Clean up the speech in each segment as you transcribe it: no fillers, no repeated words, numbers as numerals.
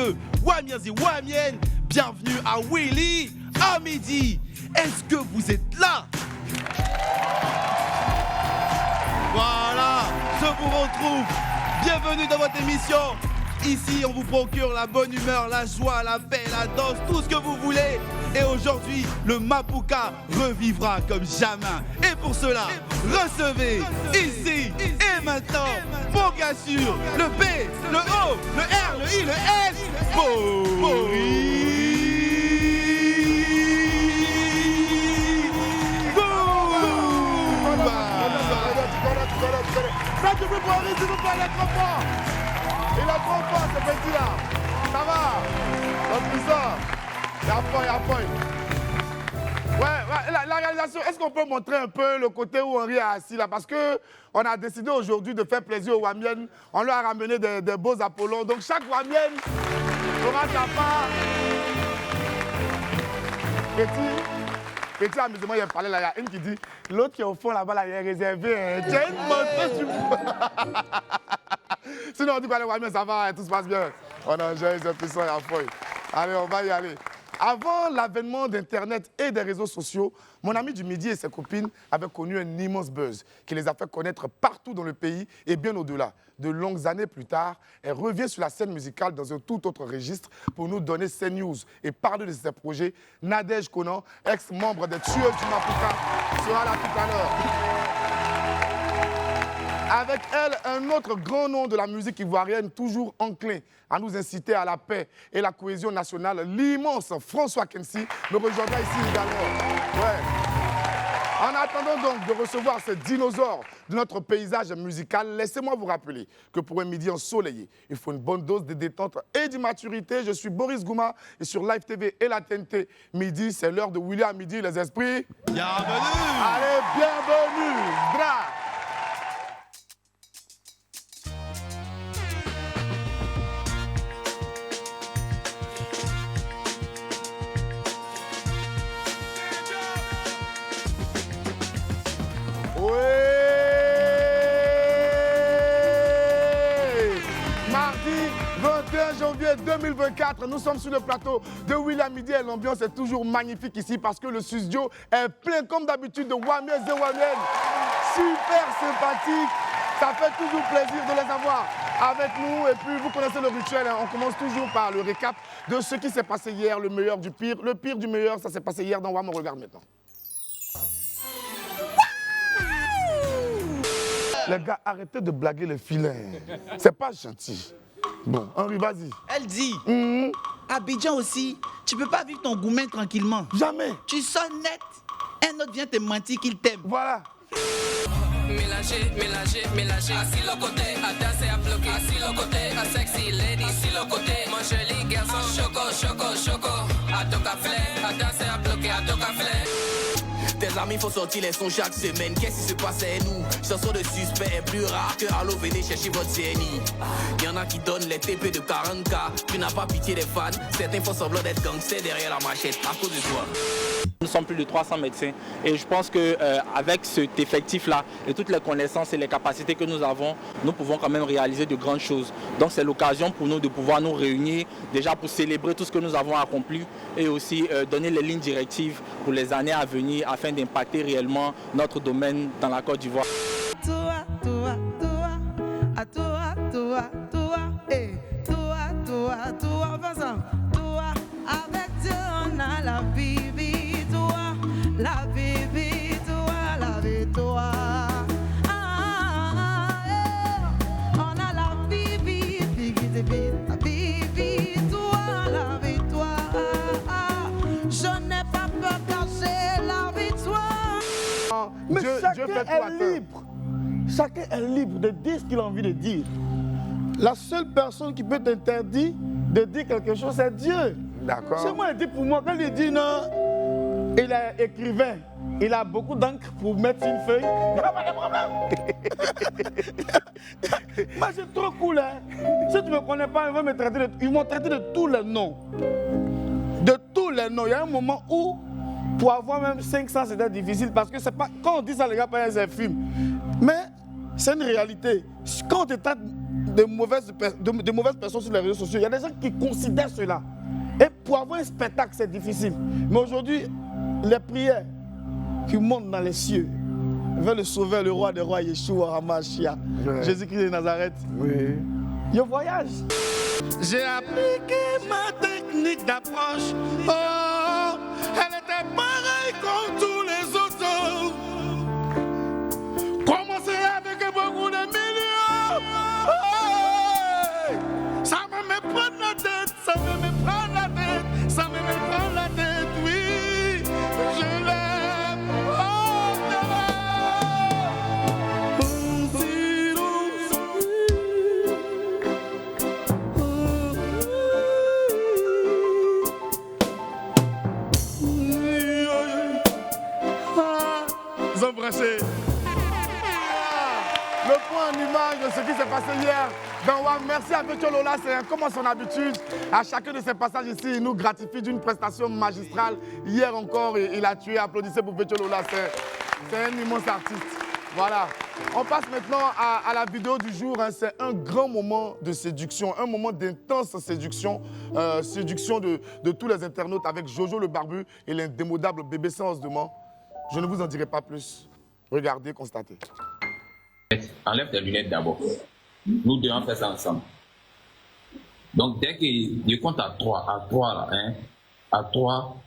messieurs, Wamiens et Wamiennes, bienvenue à Willy à midi. Est-ce que vous êtes là? Voilà, je vous retrouve. Bienvenue dans votre émission. Ici, on vous procure la bonne humeur, la joie, la paix, la danse, tout ce que vous voulez. Et aujourd'hui, le Mapuka revivra comme jamais. Et pour cela, recevez ici et maintenant, mon gars sûr, le B, le O, le R, le I, le S, Boris. Ça, tu peux Boris, s'il vous plaît, il est trop fort. Il est trop fort, ce petit-là. Ça va? Donc, puissant. Il y a fort, il y a fort. Ouais, la réalisation, est-ce qu'on peut montrer un peu le côté où Henri est assis là? Parce qu'on a décidé aujourd'hui de faire plaisir aux Wamiennes. On leur a ramené des beaux Apollons. Donc chaque Wamienne aura sa part. Petit amusement, il a parlé là, il y a une qui dit, l'autre qui est au fond là-bas, là, il est réservé. Tiens, une moto, tu sinon on dit, allez, Wamiens, ça va, tout se passe bien. On enjoy, c'est puissant, il y a fouille. Allez, on va y aller. Avant l'avènement d'Internet et des réseaux sociaux, mon ami du midi et ses copines avaient connu un immense buzz qui les a fait connaître partout dans le pays et bien au-delà. De longues années plus tard, elle revient sur la scène musicale dans un tout autre registre pour nous donner ses news et parler de ses projets. Nadège Conan, ex-membre des Tueuses du Mapuka, sera là tout à l'heure. Avec elle, un autre grand nom de la musique ivoirienne, toujours enclin à nous inciter à la paix et la cohésion nationale, l'immense François Kensi nous rejoindra ici également. Ouais. En attendant donc de recevoir ce dinosaure de notre paysage musical, laissez-moi vous rappeler que pour un midi ensoleillé, il faut une bonne dose de détente et d'immaturité. Je suis Boris Gouma et sur Live TV et la TNT. Midi, c'est l'heure de Willy à midi, les esprits. Bienvenue. Allez, bienvenue. Bra. Oui! Mardi 21 janvier 2024, nous sommes sur le plateau de Willy à midi et l'ambiance est toujours magnifique ici parce que le studio est plein comme d'habitude de Wamiens et Wamiennes. Super sympathique, ça fait toujours plaisir de les avoir avec nous. Et puis vous connaissez le rituel, hein. On commence toujours par le récap de ce qui s'est passé hier, le meilleur du pire. Le pire du meilleur, ça s'est passé hier dans Wam, on regarde maintenant. Les gars, arrêtez de blaguer les filins. C'est pas gentil. Bon, Henri, vas-y. Elle dit, Abidjan aussi, tu peux pas vivre ton gourmet tranquillement. Jamais. Tu sonnes net, un autre vient te mentir qu'il t'aime. Voilà. Mélanger, mélanger, mélanger. Assis le côté, à danser, à bloquer. Assis le côté, à sexy lady. Assis le côté, mon joli garçon. Choco, choco, choco. À ton café, à danser, à bloquer. À ton café. Tes amis font sortir les sons chaque semaine. Qu'est-ce qui se passe à nous? Chanson de suspect est plus rare que allô, venez chercher votre CNI. Y'en a qui donnent les TP de 40K. Tu n'as pas pitié des fans. Certains font semblant d'être gangsters derrière la machette à cause de toi. Nous sommes plus de 300 médecins et je pense qu'avec cet effectif-là et toutes les connaissances et les capacités que nous avons, nous pouvons quand même réaliser de grandes choses. Donc c'est l'occasion pour nous de pouvoir nous réunir déjà pour célébrer tout ce que nous avons accompli et aussi donner les lignes directives pour les années à venir afin d'impacter réellement notre domaine dans la Côte d'Ivoire. Toi, toi, toi, à toi, toi, toi, et toi, toi, toi, ensemble. Toi, avec Dieu, on a la vie. La vie, toi, la vie, toi. On a la vie, la vie, toi, la vie, toi. Je n'ai pas peur car j'ai la victoire. Mais Dieu chacun est libre. Chacun est libre de dire ce qu'il a envie de dire. La seule personne qui peut t'interdire de dire quelque chose, c'est Dieu. D'accord. C'est moi, il dit pour moi, quand il dit non, il est écrivain, il a beaucoup d'encre pour mettre une feuille. Il n'y a pas de problème. Moi, c'est trop cool. Hein? Si tu ne me connais pas, ils m'ont traité de tous les noms. De tous les noms. Il y a un moment où, pour avoir même 500, c'était difficile parce que c'est pas. Quand on dit ça, les gars, c'est un film. Mais c'est une réalité. Quand on te traite de mauvaises personnes sur les réseaux sociaux. Il y a des gens qui considèrent cela. Et pour avoir un spectacle, c'est difficile. Mais aujourd'hui, les prières qui montent dans les cieux vers le sauveur, le roi des rois, Yeshua HaMashiach, Jésus-Christ de Nazareth. Oui. Je voyage. J'ai appliqué ma technique d'approche. Oh, elle était pareille comme tous les autres. Commencer avec beaucoup de millions. Oh, ça me met prendre la tête, ça me met prendre la tête, ça me met prendre la tête, oui. Je l'aime. Oh, Embrasser. Le point en image de ce qui s'est passé hier dans WAM. Merci à Béthio Lola, c'est comme à son habitude. À chacun de ses passages ici, il nous gratifie d'une prestation magistrale. Hier encore, il a tué. Applaudissez pour Béthio Lola, c'est un immense artiste. Voilà. On passe maintenant à la vidéo du jour. Hein. C'est un grand moment de séduction, un moment d'intense séduction. Séduction de tous les internautes avec Jojo le barbu et l'indémodable bébé sans osement. Je ne vous en dirai pas plus. Regardez, constatez. Enlève tes lunettes d'abord. Nous deux, on fait ça ensemble. Donc, dès que je compte à 3 là, hein, à 3,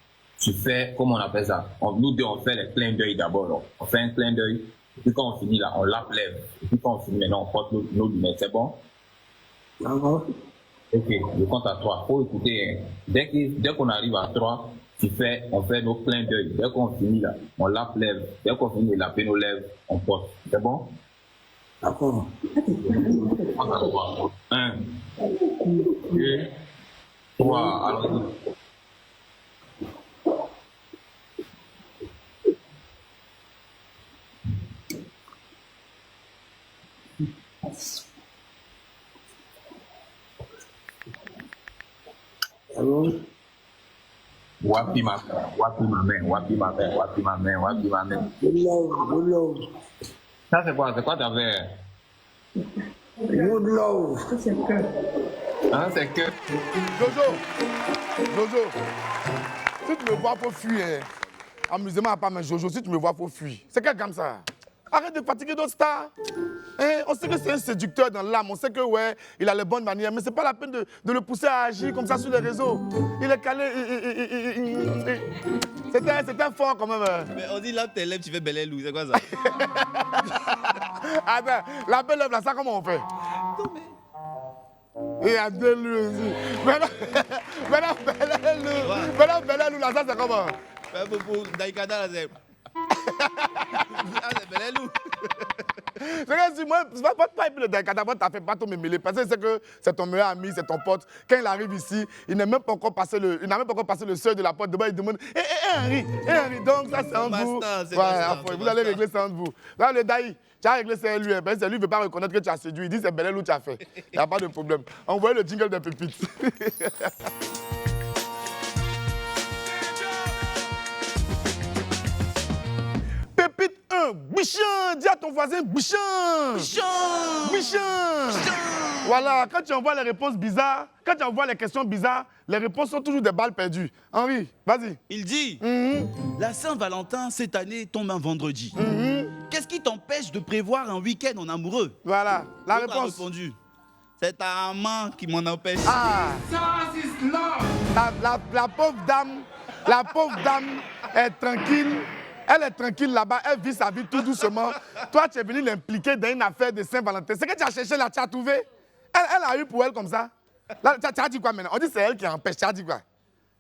tu fais, comment on appelle ça? Nous deux, on fait les clins d'œil d'abord. Là. On fait un clin d'œil. Et puis quand on finit là, on l'appelève. Et puis quand on finit, maintenant, on porte nos lunettes. C'est bon? Ok, je compte à 3. Faut écouter. Hein. Dès qu'on arrive à 3, on fait nos clins d'œil. Dès qu'on finit là, on l'appelève. Dès qu'on finit de laver nos lèvres, on porte. C'est bon? D'accord. 1, 2, 3. Allons-y. Allô? Wapi ma main. Ça c'est quoi ta verre? Good love. Hein, c'est que. Jojo, si tu me vois, faut fuir. Amusez-moi à pas, mais Jojo, si tu me vois, faut fuir. C'est quel gamme ça? Arrête de fatiguer d'autres stars. Hein? On sait que c'est un séducteur dans l'âme. On sait que ouais, il a les bonnes manières, mais c'est pas la peine de le pousser à agir comme ça sur les réseaux. Il est calé. C'était fort quand même. mais on dit là, tes lèvres, tu fais belle loup. C'est quoi ça? Attends, la belle lèvre là, ça comment on fait? Et à deux loups aussi. Maintenant, belle loup là, ça c'est comment? Pour Daikada, là, c'est. Ah, c'est belle loup. C'est que si moi, pas le Daikada, t'as fait pas tout me mêler. Parce que c'est que c'est ton meilleur ami, c'est ton pote. Quand il arrive ici, il n'a même pas encore passé le seuil de la porte. Demain, il demande Henri, donc ça c'est entre vous. Vous allez régler ça entre vous. Là, le Daï, tu as réglé ça lui. Ben, c'est lui, il ne veut pas reconnaître que tu as séduit. Il dit c'est belle où tu as fait. Il n'y a pas de problème. Envoyez le jingle des pépites. Pépite 1, Bichon, dis à ton voisin Bichon. Voilà, quand tu envoies les réponses bizarres, quand tu envoies les questions bizarres, les réponses sont toujours des balles perdues. Henri, vas-y. Il dit, la Saint-Valentin, cette année, tombe un vendredi. Qu'est-ce qui t'empêche de prévoir un week-end en amoureux? Voilà, la L'autre réponse. a répondu, c'est ta maman qui m'en empêche. Ah. La pauvre dame est tranquille. Elle est tranquille là-bas, elle vit sa vie tout doucement. Toi, tu es venu l'impliquer dans une affaire de Saint-Valentin. C'est que tu as cherché là, tu as trouvé. Elle a eu pour elle comme ça. Là, tu as dit quoi maintenant? On dit c'est elle qui empêche. Tu as dit quoi?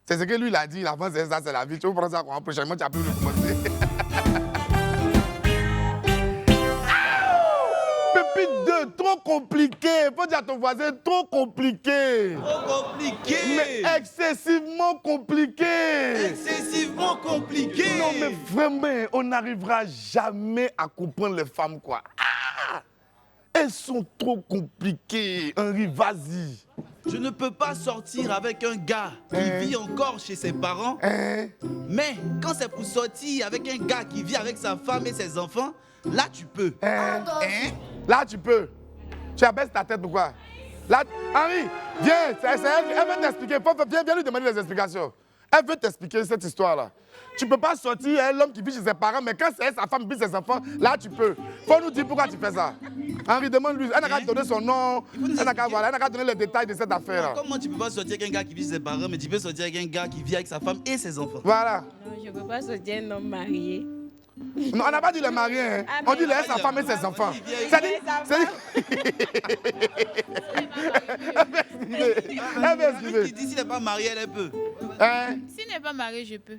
C'est ce que lui, il a dit. Il avance, c'est ça, c'est la vie. Tu veux prendre ça quoi? Prochainement, tu n'as plus recommencer. Pépite 2, trop compliqué. Faut dire à ton voisin, trop compliqué. Trop compliqué. Mais excessivement compliqué. Excessivement compliqué. Non, mais vraiment, on n'arrivera jamais à comprendre les femmes, quoi. Ah, elles sont trop compliquées. Henri, vas-y. Je ne peux pas sortir avec un gars qui vit encore chez ses parents. Mais quand c'est pour sortir avec un gars qui vit avec sa femme et ses enfants, là tu peux. Là tu peux. Tu abaisses ta tête, pourquoi? Là, Henri, viens, elle veut t'expliquer. Viens lui demander des explications. Elle veut t'expliquer cette histoire-là. Tu ne peux pas sortir l'homme qui vit chez ses parents, mais quand c'est sa femme qui vit chez ses enfants, là tu peux. Faut nous dire pourquoi tu fais ça. Henri, demande-lui. Elle n'a qu'à donner son nom, elle n'a qu'à donner les détails de cette affaire-là. Comment tu ne peux pas sortir avec un gars qui vit chez ses parents, mais tu peux sortir avec un gars qui vit avec sa femme et ses enfants? Voilà. Non, je ne peux pas sortir un homme marié. Non, on n'a pas dit les mariés, hein. Ah, On dit mais les sa femme et ses enfants. Elle veut expliquer. Qui dit s'il n'est pas marié, elle peut. Hein? S'il n'est pas marié, je peux.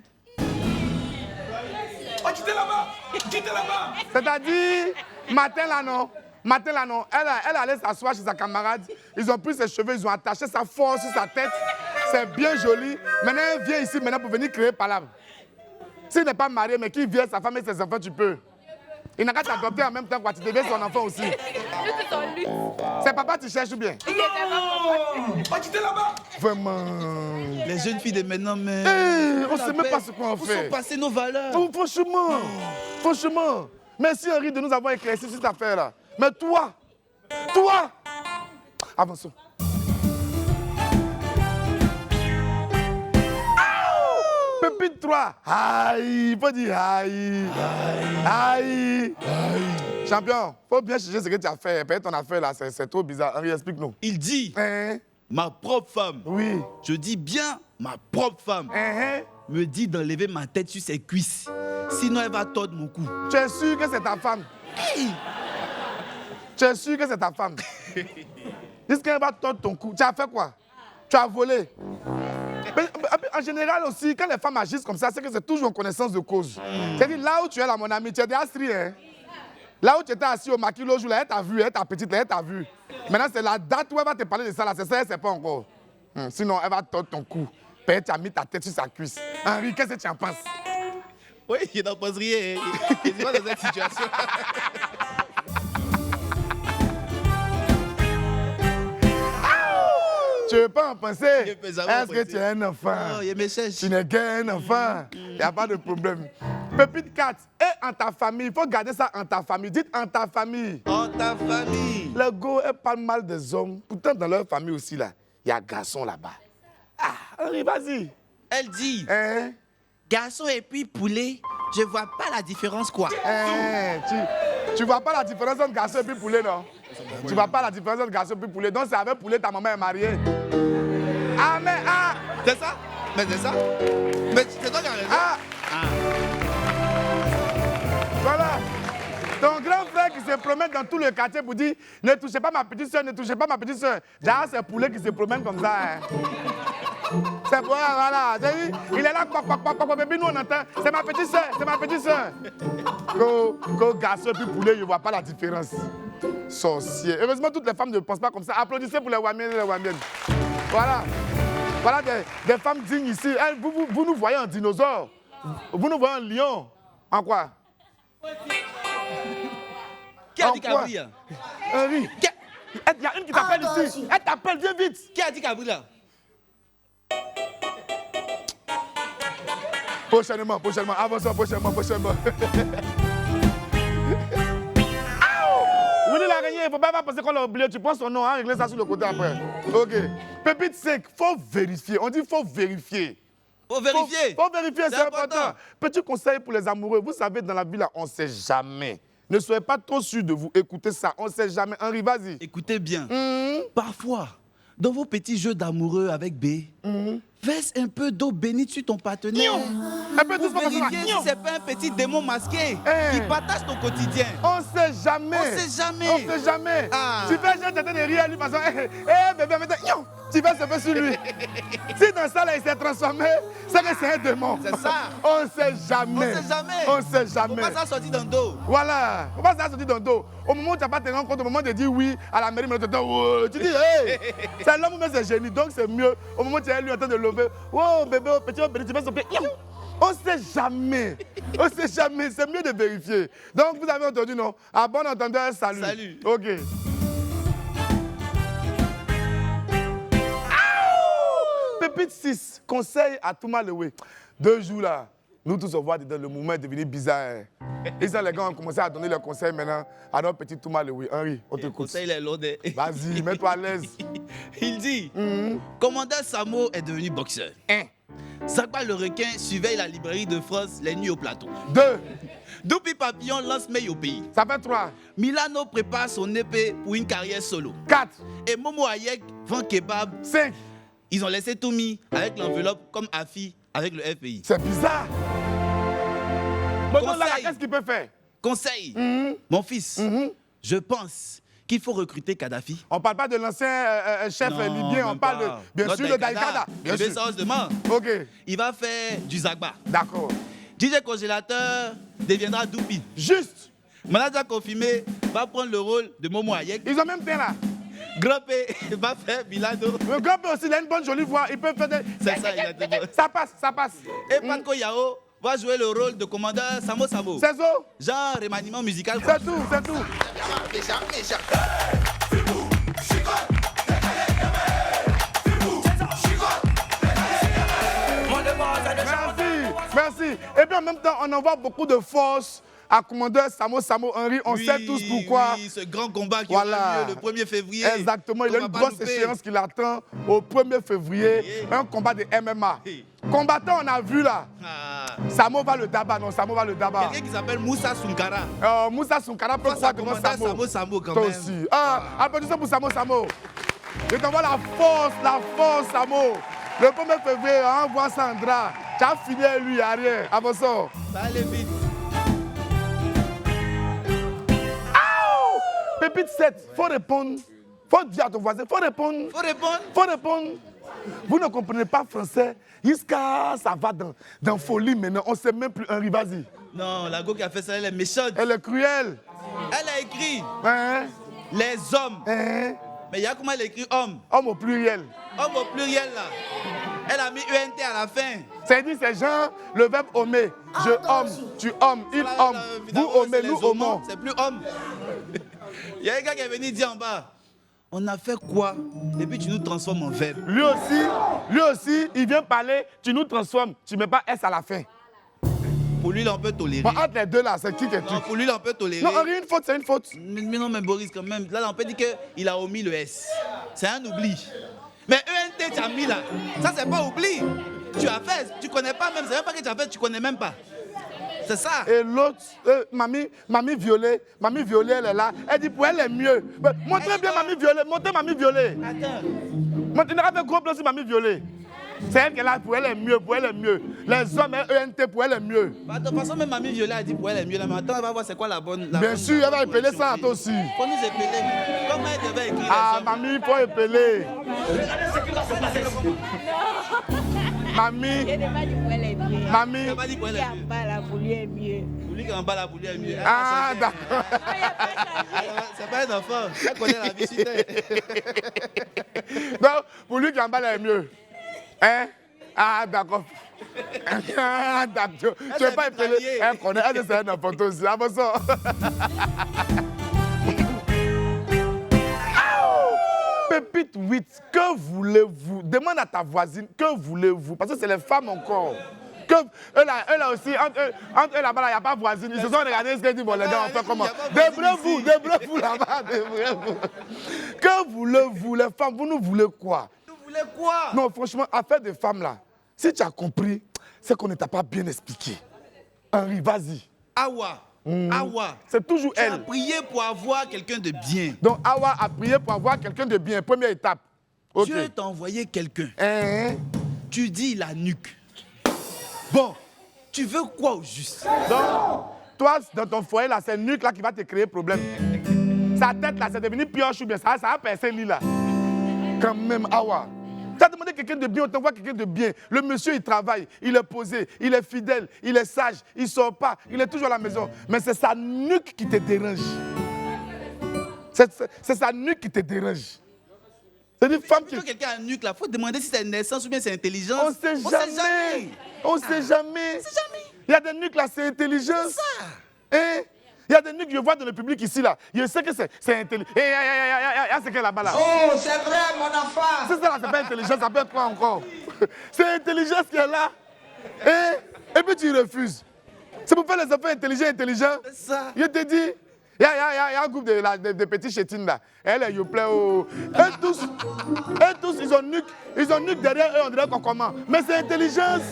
Oh, quittez là-bas! Quittez là-bas! C'est-à-dire, matin là non, elle allait s'asseoir chez sa camarade. Ils ont pris ses cheveux, ils ont attaché sa force sur sa tête. C'est bien joli. Maintenant, elle vient ici maintenant pour venir créer palabre. S'il n'est pas marié, mais qui vient, sa femme et ses enfants, tu peux. Il n'a qu'à t'adopter en même temps, quoi. Tu deviens son enfant aussi. C'est papa, tu cherches ou bien? Oh, quittez là-bas! Vraiment. Les jeunes filles de maintenant, mais. Hey, on ne sait même pas ce qu'on fait. Où sont passées nos valeurs? Oh, franchement. Merci Henri de nous avoir éclairci cette affaire-là. Mais toi, avançons. Pépite 3. Aïe, il faut dire aïe. Aïe. Champion, faut bien chercher ce que tu as fait. Peut-être ton affaire là, c'est trop bizarre. Henri, explique-nous. Il dit, Hein? ma propre femme. Oui. Je dis bien ma propre femme. Hein? Me dit d'enlever ma tête sur ses cuisses. Sinon, elle va tordre mon cou. Tu es sûr que c'est ta femme? Tu es sûr que c'est ta femme? Dis qu'elle va tordre ton cou. Tu as fait quoi? Tu as volé? Mais, en général aussi, quand les femmes agissent comme ça, c'est que c'est toujours en connaissance de cause. C'est-à-dire, là où tu es là, mon ami, tu es déjà astri, hein? Là où tu étais assis au maquis l'autre jour, là, elle t'a vu, elle t'a petite, là, elle t'a vu. Maintenant, c'est la date où elle va te parler de ça, là, c'est ça, elle ne sait pas encore. Sinon, elle va tordre ton cou. Peut-être tu as mis ta tête sur sa cuisse. Henri, qu'est-ce que tu en penses? Oui, il n'en pense rien. Il n'est pas dans cette situation. Tu ne veux pas en penser? Est-ce que tu es un enfant? Oh, il me cherche. Tu n'es qu'un enfant. Il n'y a pas de problème. Pépite 4, et en ta famille, il faut garder ça en ta famille. Dites en ta famille. En ta famille. Les gars, elles parlent mal des hommes. Pourtant, dans leur famille aussi, là, il y a garçon là-bas. Ah, Henri, vas-y. Elle dit, Hein? garçon et puis poulet, je vois pas la différence quoi. Hein? Tu vois pas la différence entre garçon et puis poulet, non? Tu vois pas la différence entre garçon et puis poulet. Donc, c'est avec poulet, ta maman est mariée. Ah, mais ah! C'est ça? Mais c'est ça? Mais c'est toi qui as raison. Ah! Voilà. Ton grand frère qui se promène dans tout le quartier pour dire ne touchez pas ma petite soeur, ne touchez pas ma petite soeur. D'ailleurs, c'est poulet qui se promène comme ça. Hein. C'est pour voilà. Il est là, et puis nous on entend, c'est ma petite soeur, c'est ma petite soeur. Quand garçon et puis poulet, ils ne voient pas la différence. Sorcier. Heureusement, toutes les femmes ne pensent pas comme ça. Applaudissez pour les Wamiennes et les Wamiennes. Voilà. Voilà des femmes dignes ici. Elles, vous nous voyez en dinosaure. Vous nous voyez en lion. En quoi? Qui a dit Cabri? Henri. Il y a une qui t'appelle ici. Elle t'appelle, viens vite. Qui a dit Cabri là? Prochainement. Avançons prochainement. Winnie l'araignée, il ne faut pas penser qu'on l'a oublié. Tu prends son nom, hein, régler ça sur le côté après. Ok. Pépite 5, il faut vérifier. On dit faut vérifier. Faut vérifier. Faut vérifier, c'est important. Petit conseil pour les amoureux. Vous savez, dans la vie, là, on ne sait jamais. Ne soyez pas trop sûr de vous. Écoutez ça, on ne sait jamais. Henri, vas-y. Écoutez bien. Parfois, dans vos petits jeux d'amoureux avec B, verse un peu d'eau bénite sur ton partenaire. Un peu Pour doucement comme ça. vérifier si c'est pas un petit démon masqué qui partage ton quotidien. On ne sait jamais. On sait jamais. On ne sait jamais. Ah. Tu fais juste de rire à lui, façon, bébé, maintenant, tu vas se faire sur lui. Si dans ça, là, il s'est transformé, c'est que c'est un démon. C'est ça. On ne sait jamais. On sait jamais. On ne sait jamais. Faut pas ça sortir dans le dos. Voilà. Faut pas ça sortir dans le dos. Au moment où tu n'as pas te rendre compte, au moment de dire oui à la mairie, mais tu dis, hey, c'est l'homme, mais c'est génie. Donc, c'est mieux. Au moment où tu es lui en train de lever, oh, bébé, oh, petit, tu vas sortir. On ne sait jamais. On ne sait jamais. C'est mieux de vérifier. Donc, vous avez entendu, non? À bon entendeur, salut. Salut. OK. Pépite 6, conseil à Touma Lewe. 2 jours là, Nous tous, on voit dedans, le mouvement est devenu bizarre. Et ça, les gars ont commencé à donner leurs conseils maintenant à notre petit Touma Lewi. Henri, on t'écoute. conseil, il est long. Vas-y, mets-toi à l'aise. Il dit, Commandant Samo est devenu boxeur. 1. Zagba le requin surveille la librairie de France les nuits au plateau. 2. Doupi Papillon lance Meille au pays. Ça fait 3. Milano prépare son épée pour une carrière solo. 4. Et Momo Hayek vend kebab. 5. Ils ont laissé tout mis avec l'enveloppe comme Afi avec le FPI. C'est bizarre. Maintenant, là, Conseil. qu'est-ce qu'il peut faire? Conseil, mon fils, je pense qu'il faut recruter Kadhafi. On ne parle pas de l'ancien chef libyen, on parle de, bien sûr, de Daïkada. Bien sûr. Ok, Il va faire du Zagba. d'accord. DJ Congélateur deviendra Doupi. Juste. Manager confirmé va prendre le rôle de Momo Hayek. Ils ont même bien là. Grand P va faire Milano. Le gars peut aussi, il a une bonne jolie voix. Il peut faire des... C'est ça, il a dit bon. Ça passe, ça passe. Et Patko Yao va jouer le rôle de commandant Samo Samo. C'est ça. Genre remaniement musical. C'est tout, c'est tout. Merci. Et puis en même temps, on envoie beaucoup de force à commandeur Samo Samo Henri. On sait tous pourquoi. Oui, ce grand combat qui Voilà. aura lieu le 1er février. Exactement, il y a une grosse échéance qui l'attend au 1er février. Un combat de MMA. Combattant, on a vu là. Samo va le tabac, non, Samo va le tabac. Quelqu'un qui s'appelle Moussa Sunkara. Moussa Sunkara peut Toi, pouvoir ça devant commandait Samo. Samo Samo quand Toi même. aussi. Applaudissez pour Samo Samo. Je t'envoie la force, Samo. Le 1er février, envoie Sandra. Tu as fini lui, il n'y a rien. Avançons. Ça allait vite. Pépite 7, faut répondre. Faut dire à ton voisin, faut répondre. Faut répondre. Faut répondre. Vous ne comprenez pas français. Jusqu'à ça va dans folie maintenant. On ne sait même plus Henri, vas-y. Non, la go qui a fait ça, elle est méchante. Elle est cruelle. Elle a écrit Hein? les hommes. Hein? Mais il y a comment elle écrit homme. Homme au pluriel. Homme au pluriel là. Elle a mis UNT à la fin. C'est-à-dire, c'est genre le verbe homer. Je homme, tu hommes, il homme. Vous homez, nous homons. C'est plus homme. Il y a un gars qui est venu dire en bas, on a fait quoi? Et puis tu nous transformes en verbe. Lui aussi, il vient parler, tu nous transformes. Tu ne mets pas S à la fin. Pour lui, là, on peut tolérer. Bon, entre les deux là, c'est qui est Non, pour lui, là, on peut tolérer. Non, Henri, une faute, c'est une faute. Mais non, mais Boris, quand même. Là, on peut dire qu'il a omis le S. C'est un oubli. Mais ENT, tu as mis là. Ça, c'est pas oubli. Tu as fait, tu connais pas même. C'est même pas que tu as fait, tu connais même pas. C'est ça. Et l'autre, mamie Violet, elle est là. Elle dit pour elle est mieux. Montrez bien Mamie Violet, montrez Mamie Violet. Attends. Montrez, il n'y a pas de gros plan sur Mamie Violet. C'est elle qui est là, pour elle est mieux, pour elle est mieux. Les hommes, ENT, pour elle est mieux. De toute façon, même Mamie Violet a dit pour elle est mieux. Là, mais attends, on va voir c'est quoi la bonne. Bien sûr, elle va épeler ça à toi aussi. Faut nous épeler. Comment elle devait écrire Ah, les hommes? mamie, il faut épeler. Mamie, Il n'a pas dit pour elle est mieux. mamie. Elle m'a dit pour elle Qui est en mieux. bas là, pour lui est mieux. Pour lui qui est en bas, la boule est mieux. Elle Ah, a changé. d'accord. Non, il n'a pas changé. C'est pas un enfant. Elle connaît la vie sur terre. Donc, pour lui qui en bas, elle est mieux. Hein? Ah, d'accord. Ah, d'accord. Tu ne veux pas épeler. Elle connaît, elle c'est un enfant aussi. Avançons. Pépite 8, que voulez-vous? Demande à ta voisine, que voulez-vous? Parce que c'est les femmes encore. Eux là aussi, entre eux là-bas, il n'y a pas de voisine. Ils se sont regardés ce qu'ils disent, bon, les gars, on fait comment? Débreux-vous là-bas, débreux-vous. Que voulez-vous, les femmes? Vous nous voulez quoi? Vous voulez quoi? Non, franchement, affaire de femmes là, si tu as compris, c'est qu'on ne t'a pas bien expliqué. Henri, vas-y. Awa. Awa. C'est toujours Tu as elle. prié pour avoir quelqu'un de bien. Donc, Awa a prié pour avoir quelqu'un de bien. Première étape. Ok. Dieu t'a envoyé quelqu'un. Hein? Tu dis la nuque. Bon, tu veux quoi au juste? Donc, toi, dans ton foyer, là, c'est nuque là qui va te créer problème. Sa tête, là, c'est devenu pioche ou bien ça va percer lui, là. Quand même, Awa. Tu as demandé quelqu'un de bien, on t'envoie quelqu'un de bien. Le monsieur, il travaille, il est posé, il est fidèle, il est sage, il ne sort pas, il est toujours à la maison. Mais c'est sa nuque qui te dérange. C'est sa nuque qui te dérange. C'est une femme qui... Quand quelqu'un a une nuque là, il faut demander si c'est naissance ou bien c'est intelligence. On ne sait jamais. On ne sait jamais. Il y a des nuques là, c'est intelligence. C'est ça. Hein? Il y a des nuques que je vois dans le public ici là. Je sais que c'est intelligent. C'est qu'elle là-bas là. Oh, c'est vrai, mon enfant. C'est ça là, c'est pas intelligence, ça peut être quoi encore? C'est l'intelligence qui est là. Hein? Et puis tu refuses. C'est pour faire les enfants intelligents. C'est ça. Je te dis, il y a un groupe de petits chétines là. Elle est Yoplait. Eux tous, ils ont nuque derrière eux, on dirait qu'on commence. Mais c'est intelligence.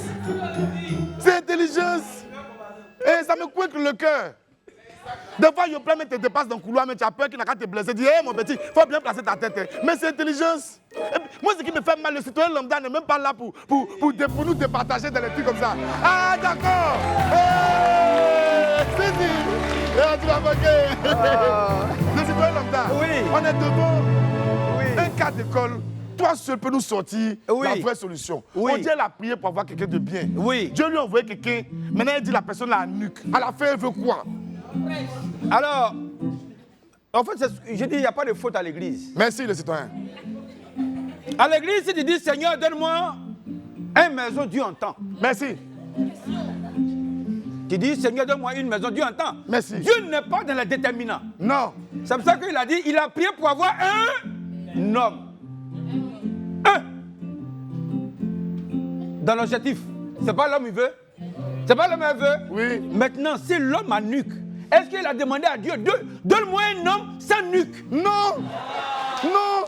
C'est intelligence. Et ça me couette le cœur. Des fois, Yoplait, mais tu te passes dans le couloir, mais tu as peur qu'il n'a qu'à te blesser. Tu dis, hé mon petit, il faut bien placer ta tête. Mais c'est intelligence. Et puis, moi, ce qui me fait mal, le citoyen lambda n'est même pas là pour nous départager dans les trucs comme ça. Ah, d'accord. C'est dit. Tu vas manquer. Le citoyen lambda. Oui. On est devant un cas d'école. Toi seul peux nous sortir la vraie solution. Oui. On dit elle a prié pour avoir quelqu'un de bien. Oui. Dieu lui a envoyé quelqu'un. Maintenant, il dit la personne a la nuque. À la fin, elle veut quoi? Alors, en fait, je dis, il n'y a pas de faute à l'église. Merci, le citoyen. À l'église, si tu dis, Seigneur, donne-moi une maison, Dieu entend. Merci. Tu dis, Seigneur, donne-moi une maison, Dieu entend. Merci. Dieu n'est pas dans les déterminants. Non. C'est pour ça qu'il a dit, il a prié pour avoir un homme. Dans l'objectif. C'est pas l'homme il veut. C'est pas l'homme il veut. Oui. Maintenant, si l'homme a nuque, est-ce qu'il a demandé à Dieu, donne-moi un homme sans nuque? Non. Non.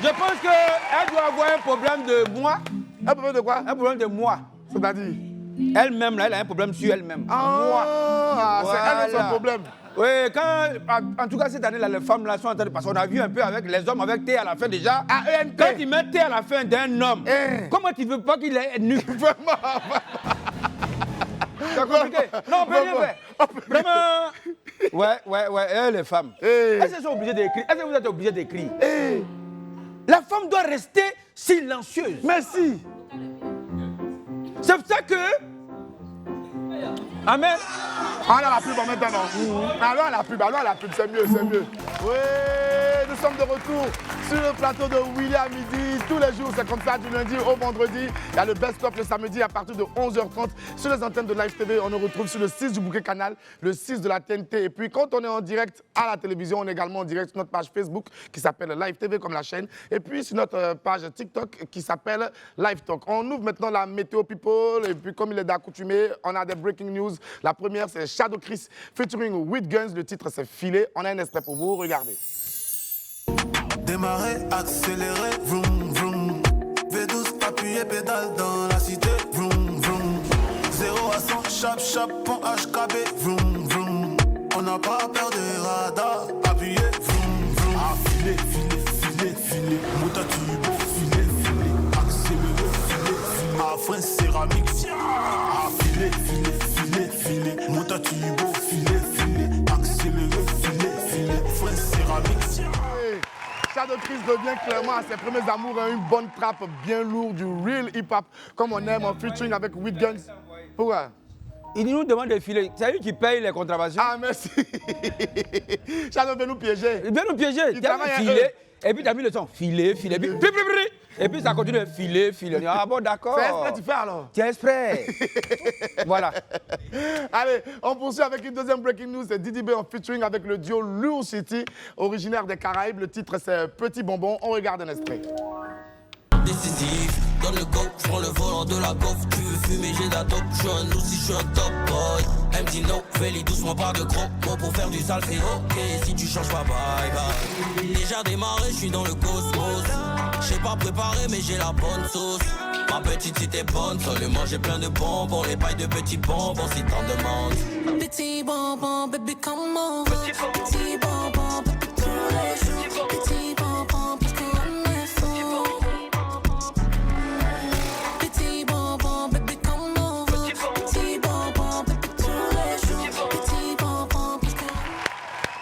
Je pense qu'elle doit avoir un problème de moi. Un problème de quoi? Un problème de moi. C'est-à-dire? Elle-même, là, elle a un problème sur elle-même. Ah, Voilà. c'est elle son problème. Oui, en tout cas, cette année-là, les femmes là sont en train de passer. On a vu un peu avec les hommes avec T à la fin déjà. A-E-N-T. Quand ils mettent T à la fin d'un homme, comment tu veux pas qu'il ait nu? Vraiment. C'est compliqué. Non, on peut rien faire. Vraiment. Ouais, les femmes. Est-ce qu'elles sont obligées d'écrire? Est-ce que vous êtes obligés d'écrire? La femme doit rester silencieuse. Merci. C'est pour ça que... Amen. On a la pub en même temps, non? Alors la pub, c'est mieux. Oui, nous sommes de retour sur le plateau de William Midi. Tous les jours, c'est comme ça, du lundi au vendredi. Il y a le best-of le samedi à partir de 11h30 sur les antennes de Live TV. On nous retrouve sur le 6 du Bouquet Canal, le 6 de la TNT. Et puis, quand on est en direct à la télévision, on est également en direct sur notre page Facebook qui s'appelle Live TV comme la chaîne. Et puis, sur notre page TikTok qui s'appelle Live Talk. On ouvre maintenant la météo people. Et puis, comme il est d'accoutumé, on a des breaking news. La première, c'est Shadow Chris featuring With Guns. Le titre, c'est Filet. On a un extrait pour vous. Regardez. Démarrer, accélérer, vroom vroom. V12, appuyer pédale dans la cité, vroom vroom. 0 à 100, chap chap, pont HKB, vroom vroom. On n'a pas peur des radars, appuyer, vroom vroom. Ah, filet, mouta turbo, filet, accélérer, filet. Ah, frein céramique, ah, filet, mouta turbo, filet, accélérer, filet, frein céramique. Shadow Chris revient clairement à ses premiers amours, une bonne trappe bien lourde, du real hip-hop, comme on aime, en featuring avec With Guns. Pourquoi? Il nous demande de filer. C'est lui qui paye les contraventions. Ah, merci. Shadow veut nous piéger. Il vient nous piéger. Il Tu as travaille à filé, eux. et puis tu as mis le son. Filer, et puis ça continue de filer. Ah bon, d'accord. C'est exprès tu fais alors? Tu es exprès. Voilà. Allez, on poursuit avec une deuxième breaking news. C'est Didi B en featuring avec le duo Lou City, originaire des Caraïbes. Le titre, c'est Petit Bonbon. On regarde un extrait. Décisif, donne le go, je prends le volant de la gaufre. Tu veux fumer, j'ai la dope, je suis un aussi, je suis un top boy. Elle me dit no, fais-les doucement, pas de gros mots pour faire du sale, c'est ok. Si tu changes pas, bye bye. Déjà démarré, je suis dans le cosmos. J'ai pas préparé, mais j'ai la bonne sauce. Ma petite, si t'es bonne, seulement j'ai plein de bonbons. Les pailles de petits bonbons, si t'en demandes. Petit bonbon, baby, come over. Petit bonbon, baby, tous les jours. Petit bonbon, parce qu'on est faux. Petit bonbon, baby, come over. Petit bonbon, baby, tous les jours. Petit bonbon, parce qu'on...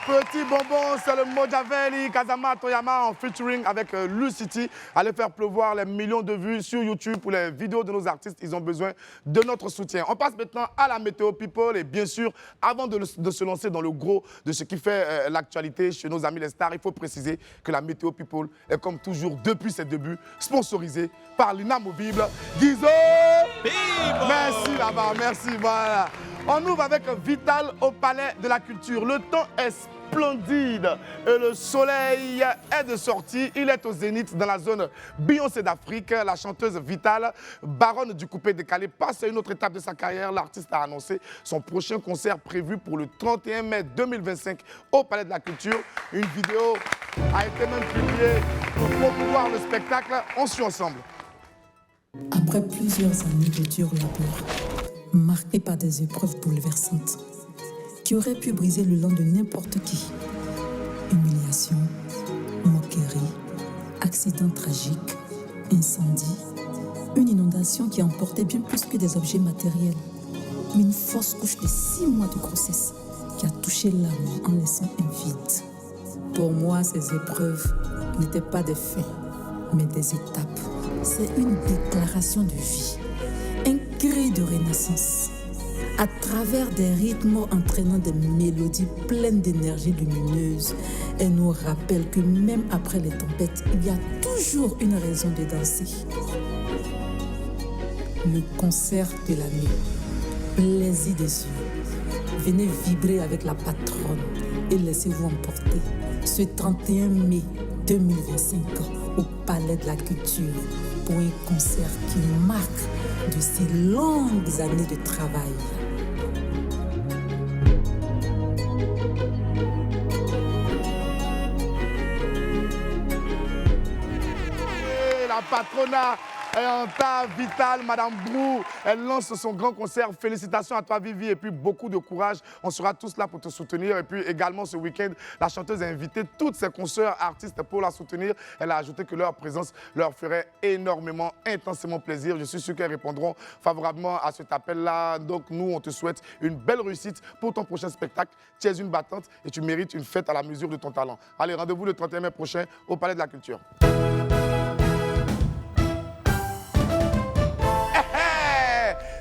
Petit Bonbon, c'est le Mojaveli Kazama Toyama en featuring avec Lou City. Allez faire pleuvoir les millions de vues sur YouTube pour les vidéos de nos artistes. Ils ont besoin de notre soutien. On passe maintenant à la météo people. Et bien sûr, avant de se lancer dans le gros de ce qui fait l'actualité chez nos amis les stars, il faut préciser que la météo people est comme toujours depuis ses débuts sponsorisée par l'inamovible Guizo. Merci là-bas, merci. Voilà. On ouvre avec Vital au Palais de la Culture. Le temps est splendide et le soleil est de sortie. Il est au Zénith dans la zone Beyoncé d'Afrique. La chanteuse Vital, baronne du coupé décalé, passe à une autre étape de sa carrière. L'artiste a annoncé son prochain concert prévu pour le 31 mai 2025 au Palais de la Culture. Une vidéo a été même publiée pour promouvoir le spectacle. On suit ensemble. Après plusieurs années de dur labeur, marquées par des épreuves bouleversantes, qui auraient pu briser le langue de n'importe qui, humiliation, moquerie, accident tragique, incendie, une inondation qui a emporté bien plus que des objets matériels, mais une fausse couche de 6 mois de grossesse qui a touché l'âme en laissant un vide. Pour moi, ces épreuves n'étaient pas des faits, mais des étapes. C'est une déclaration de vie, un cri de renaissance. À travers des rythmes entraînant des mélodies pleines d'énergie lumineuse, elle nous rappelle que même après les tempêtes, il y a toujours une raison de danser. Le concert de la nuit, plaisir des yeux. Venez vibrer avec la patronne et laissez-vous emporter. Ce 31 mai 2025 au Palais de la Culture pour un concert qui marque de ces longues années de travail. La patronat est en tas, Vital, Madame Brou, elle lance son grand concert. Félicitations à toi, Vivi, et puis beaucoup de courage. On sera tous là pour te soutenir. Et puis également ce week-end, la chanteuse a invité toutes ses consoeurs artistes pour la soutenir. Elle a ajouté que leur présence leur ferait énormément, intensément plaisir. Je suis sûr qu'elles répondront favorablement à cet appel-là. Donc nous, on te souhaite une belle réussite pour ton prochain spectacle. Tu es une battante et tu mérites une fête à la mesure de ton talent. Allez, rendez-vous le 31 mai prochain au Palais de la Culture.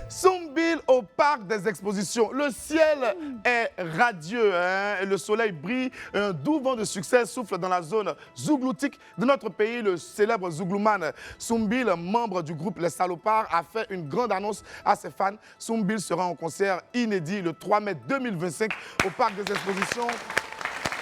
Soumbil au parc des expositions. Le ciel est radieux, hein, et le soleil brille. Un doux vent de succès souffle dans la zone zougloutique de notre pays. Le célèbre zouglouman Soumbil, membre du groupe Les Salopards, a fait une grande annonce à ses fans. Soumbil sera en concert inédit le 3 mai 2025 au parc des expositions.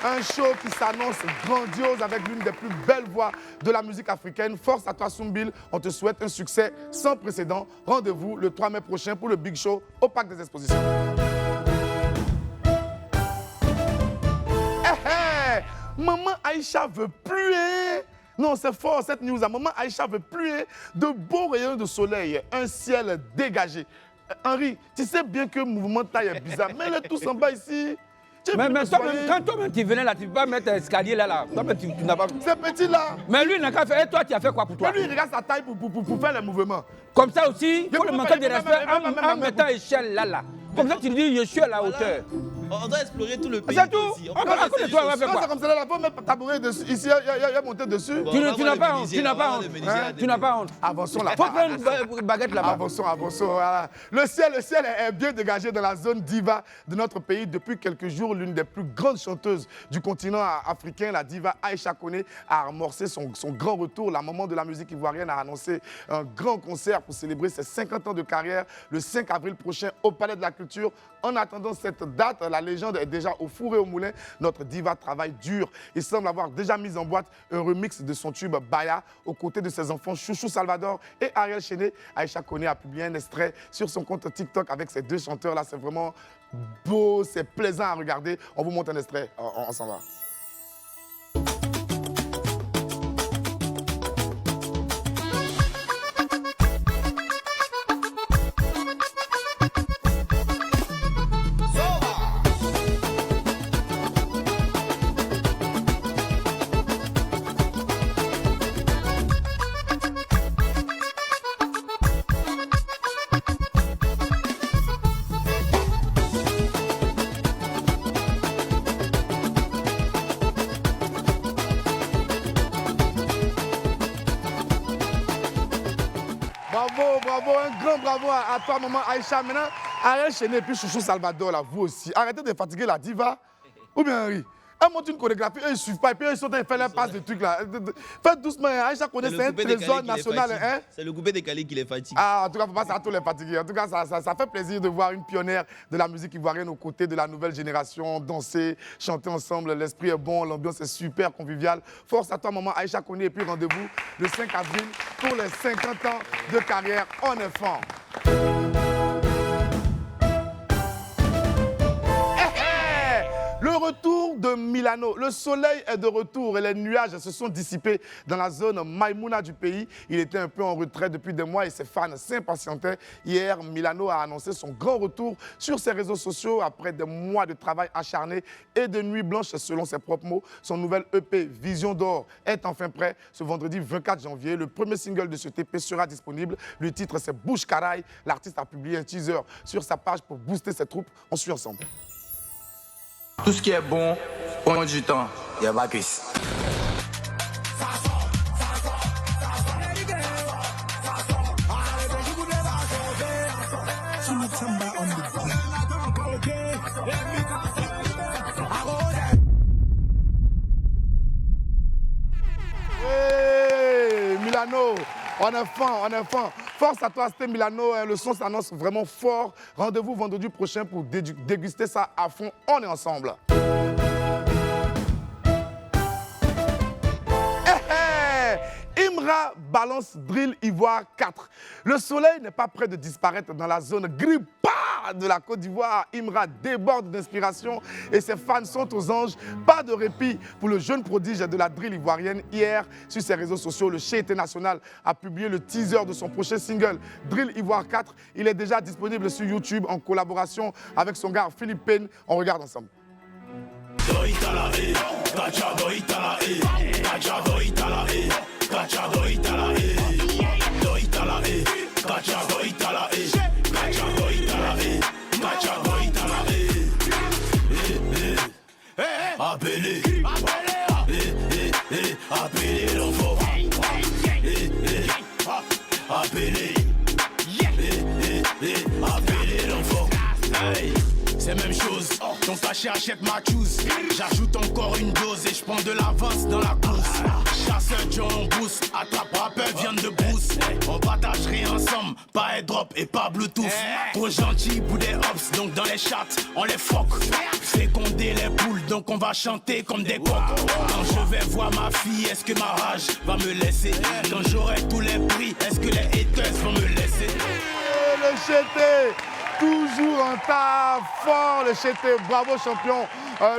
Un show qui s'annonce grandiose avec l'une des plus belles voix de la musique africaine. Force à toi, Soumbil. On te souhaite un succès sans précédent. Rendez-vous le 3 mai prochain pour le Big Show au Parc des Expositions. Maman Aïcha veut plus, hein? Non, c'est fort cette news. Maman Aïcha veut plus, hein? De beaux rayons de soleil, un ciel dégagé. Henri, tu sais bien que le mouvement de taille est bizarre. Mets-les tous en bas ici. Mais toi-même, quand toi-même tu venais là, tu ne peux pas mettre un escalier là. Toi-même, tu n'as pas... C'est petit là. Mais lui, il n'a qu'à faire. Et toi, tu as fait quoi pour toi? Mais lui, il regarde sa taille pour faire les mouvements. Comme ça aussi, il faut le manquer de respect en mettant échelle là. Comme ça, tu dis, je suis à la hauteur. On doit explorer tout le pays. C'est tout. On va raconter toi, on va faire quoi? C'est comme ça, là, il faut mettre tabouret dessus. Ici, il y a monté dessus. Tu n'as pas honte. Tu n'as pas honte. Tu n'as pas honte. Avançons là. Faut prendre une baguette là-bas. Avançons. Voilà. Le ciel est bien dégagé dans la zone diva de notre pays. Depuis quelques jours, l'une des plus grandes chanteuses du continent africain, la diva Aïcha Koné, a amorcé son grand retour. La maman de la musique ivoirienne a annoncé un grand concert pour célébrer ses 50 ans de carrière le 5 avril prochain au Palais de la Culture. En attendant cette date, la légende est déjà au four et au moulin. Notre diva travaille dur. Il semble avoir déjà mis en boîte un remix de son tube Baya aux côtés de ses enfants Chouchou Salvador et Ariel Chené. Aïcha Koné a publié un extrait sur son compte TikTok avec ces deux chanteurs-là. C'est vraiment beau, c'est plaisant à regarder. On vous montre un extrait. On s'en va. Bravo, un grand bravo à toi, maman Aïcha. Maintenant, Ariel Chené et puis Chouchou Salvador, là, vous aussi. Arrêtez de fatiguer la diva. Ou bien, Henri? Elle monte une chorégraphie, eux ils suivent pas, et puis eux ils sont en train de faire leur passe de trucs là. Faites doucement, Aïcha connaît, c'est un trésor national. Hein? C'est le coupé décalé qui les fatigue. Ah, en tout cas, faut pas ça tous les fatiguer. En tout cas, ça fait plaisir de voir une pionnière de la musique ivoirienne aux côtés de la nouvelle génération, danser, chanter ensemble. L'esprit est bon, l'ambiance est super conviviale. Force à toi, maman Aïcha Koné, et puis rendez-vous le 5 avril pour les 50 ans de carrière en enfant. Le retour de Milano. Le soleil est de retour et les nuages se sont dissipés dans la zone Maïmouna du pays. Il était un peu en retrait depuis des mois et ses fans s'impatientaient. Hier, Milano a annoncé son grand retour sur ses réseaux sociaux après des mois de travail acharné et de nuits blanches selon ses propres mots. Son nouvel EP Vision d'or est enfin prêt. Ce vendredi 24 janvier, le premier single de ce EP sera disponible. Le titre c'est Bouche Caraï. L'artiste a publié un teaser sur sa page pour booster ses troupes. On suit ensemble. Tout ce qui est bon, prend du temps. Il y a pas pisse. Hey, Milano, on est fin. Force à toi, c'était Milano. Le son s'annonce vraiment fort. Rendez-vous vendredi prochain pour déguster ça à fond. On est ensemble. Imra balance Drill Ivoire 4. Le soleil n'est pas prêt de disparaître dans la zone Grippa de la Côte d'Ivoire. Imra déborde d'inspiration et ses fans sont aux anges. Pas de répit pour le jeune prodige de la drill ivoirienne. Hier, sur ses réseaux sociaux, le Cheité National a publié le teaser de son prochain single, Drill Ivoire 4. Il est déjà disponible sur YouTube en collaboration avec son gars Philippe Payne. On regarde ensemble. Appelez l'enfant. Appelez l'enfant. C'est même chose, ton cachet achète ma chouse. J'ajoute encore une dose et je prends de l'avance dans la course. Chasseur John Boost, attrape rappeur, viande de brousse. On partage rien ensemble, pas airdrop et pas bluetooth. Trop gentil pour des hops, donc dans les chats, on les foque. Féconder les poules, donc on va chanter comme des coqs. Quand je vais voir ma fille, est-ce que ma rage va me laisser? Quand j'aurai tous les prix, est-ce que les haters vont me laisser? Le Cheité, toujours en tas fort, le Cheité, bravo champion.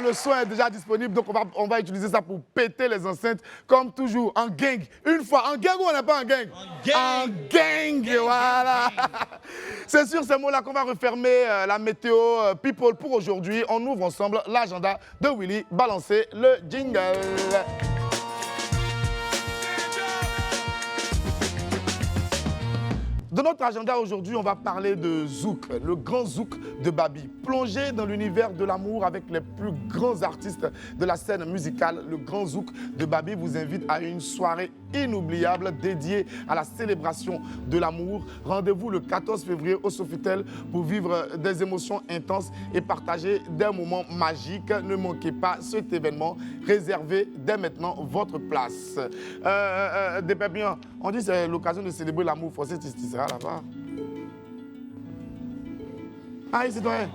Le son est déjà disponible, donc on va utiliser ça pour péter les enceintes, comme toujours, en gang. Une fois, en gang ou on n'est pas en gang? En gang, voilà. C'est sur ces mots-là qu'on va refermer la météo People pour aujourd'hui. On ouvre ensemble l'agenda de Willy. Balancez le jingle. Dans notre agenda aujourd'hui, on va parler de Zouk, le grand Zouk de Babi. Plongé dans l'univers de l'amour avec les plus grands artistes de la scène musicale, le grand Zouk de Babi vous invite à une soirée inoubliable dédiée à la célébration de l'amour. Rendez-vous le 14 février au Sofitel pour vivre des émotions intenses et partager des moments magiques. Ne manquez pas cet événement. Réservez dès maintenant votre place. Des Pépions, on dit que c'est l'occasion de célébrer l'amour forcé, tu seras là-bas. Ah, citoyen.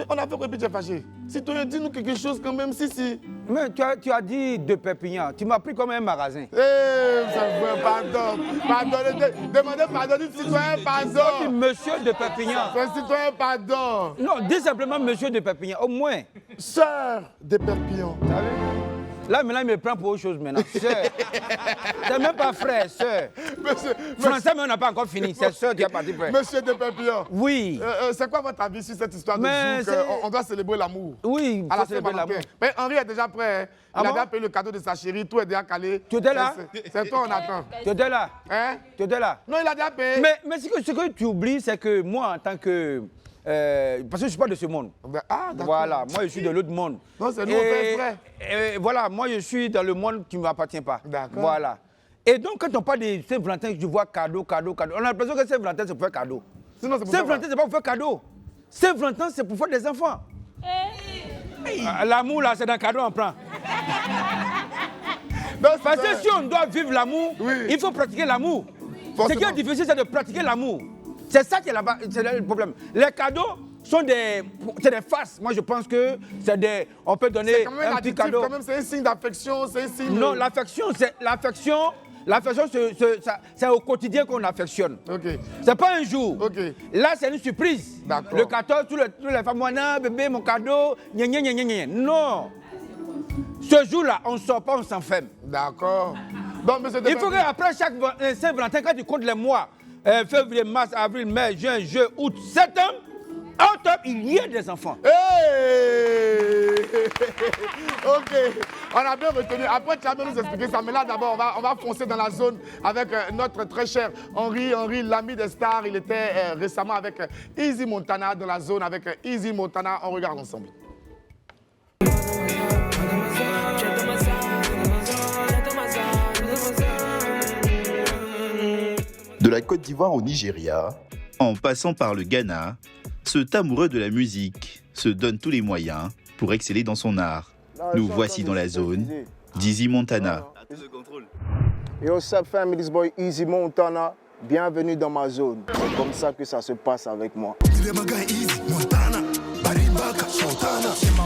On a fait quoi, puis tu es fâché? Citoyen, dis-nous quelque chose quand même, si. Mais tu as dit de Perpignan. Tu m'as pris comme un magasin. Pardon. Demandez pardon, dis citoyen, pardon. Monsieur de Perpignan. C'est citoyen, pardon. Non, dis simplement monsieur de Perpignan, au moins. Sœur de Perpignan. Là, maintenant, il me prend pour autre chose maintenant. Sœur. C'est même pas frère, sœur. Français, mais on n'a pas encore fini. C'est sœur qui a parti frère. Monsieur de Perpignan. Oui. C'est quoi votre avis sur cette histoire de Zouk? On doit célébrer l'amour. Oui, à la célébrer l'amour. Mais Henri est déjà prêt. Il a déjà payé le cadeau de sa chérie. Tout est déjà calé. Tu étais là? C'est toi, on attend. Tu étais là? Hein? Tu étais là? Non, il a déjà payé. Mais ce que tu oublies, c'est que moi, en tant que... parce que je ne suis pas de ce monde. Ah, d'accord. Voilà, moi je suis de l'autre monde. Non, c'est nous, on fait exprès. Voilà, moi je suis dans le monde qui ne m'appartient pas. D'accord. Voilà. Et donc, quand on parle de Saint-Valentin, je vois cadeau. On a l'impression que Saint-Valentin, c'est pour faire cadeau. Saint-Valentin, c'est pas pour faire cadeau. Saint-Valentin, c'est pour faire des enfants. L'amour, là, c'est dans le cadeau, on prend. Parce que si on doit vivre l'amour, il faut pratiquer l'amour. Ce qui est difficile, c'est de pratiquer l'amour. C'est ça qui est là-bas, c'est le problème. Les cadeaux sont des farces. Moi, je pense que c'est des... On peut donner un petit cadeau. C'est un signe d'affection, c'est un signe... Non, l'affection, c'est au quotidien qu'on affectionne. C'est pas un jour. Là, c'est une surprise. Le 14, toutes les femmes, moi, bébé, mon cadeau, gna gna gna gna. Non. Ce jour-là, on ne sort pas, on s'enferme. D'accord. Il faut qu'après chaque Saint-Valentin, quand tu comptes les mois, février, mars, avril, mai, juin, juillet, août, septembre, octobre, il y a des enfants. Hey ok, on a bien retenu. Après, tu vas bien nous expliquer ça. Mais là, d'abord, on va foncer dans la zone avec notre très cher Henri. Henri, l'ami des stars. Il était récemment avec Easy Montana dans la zone avec Easy Montana. On regarde ensemble. De la Côte d'Ivoire au Nigeria, en passant par le Ghana, cet amoureux de la musique se donne tous les moyens pour exceller dans son art. Nous voici dans la zone d'Easy Montana. Yo, what's up family, this boy Easy Montana. Bienvenue dans ma zone. C'est comme ça que ça se passe avec moi. C'est ma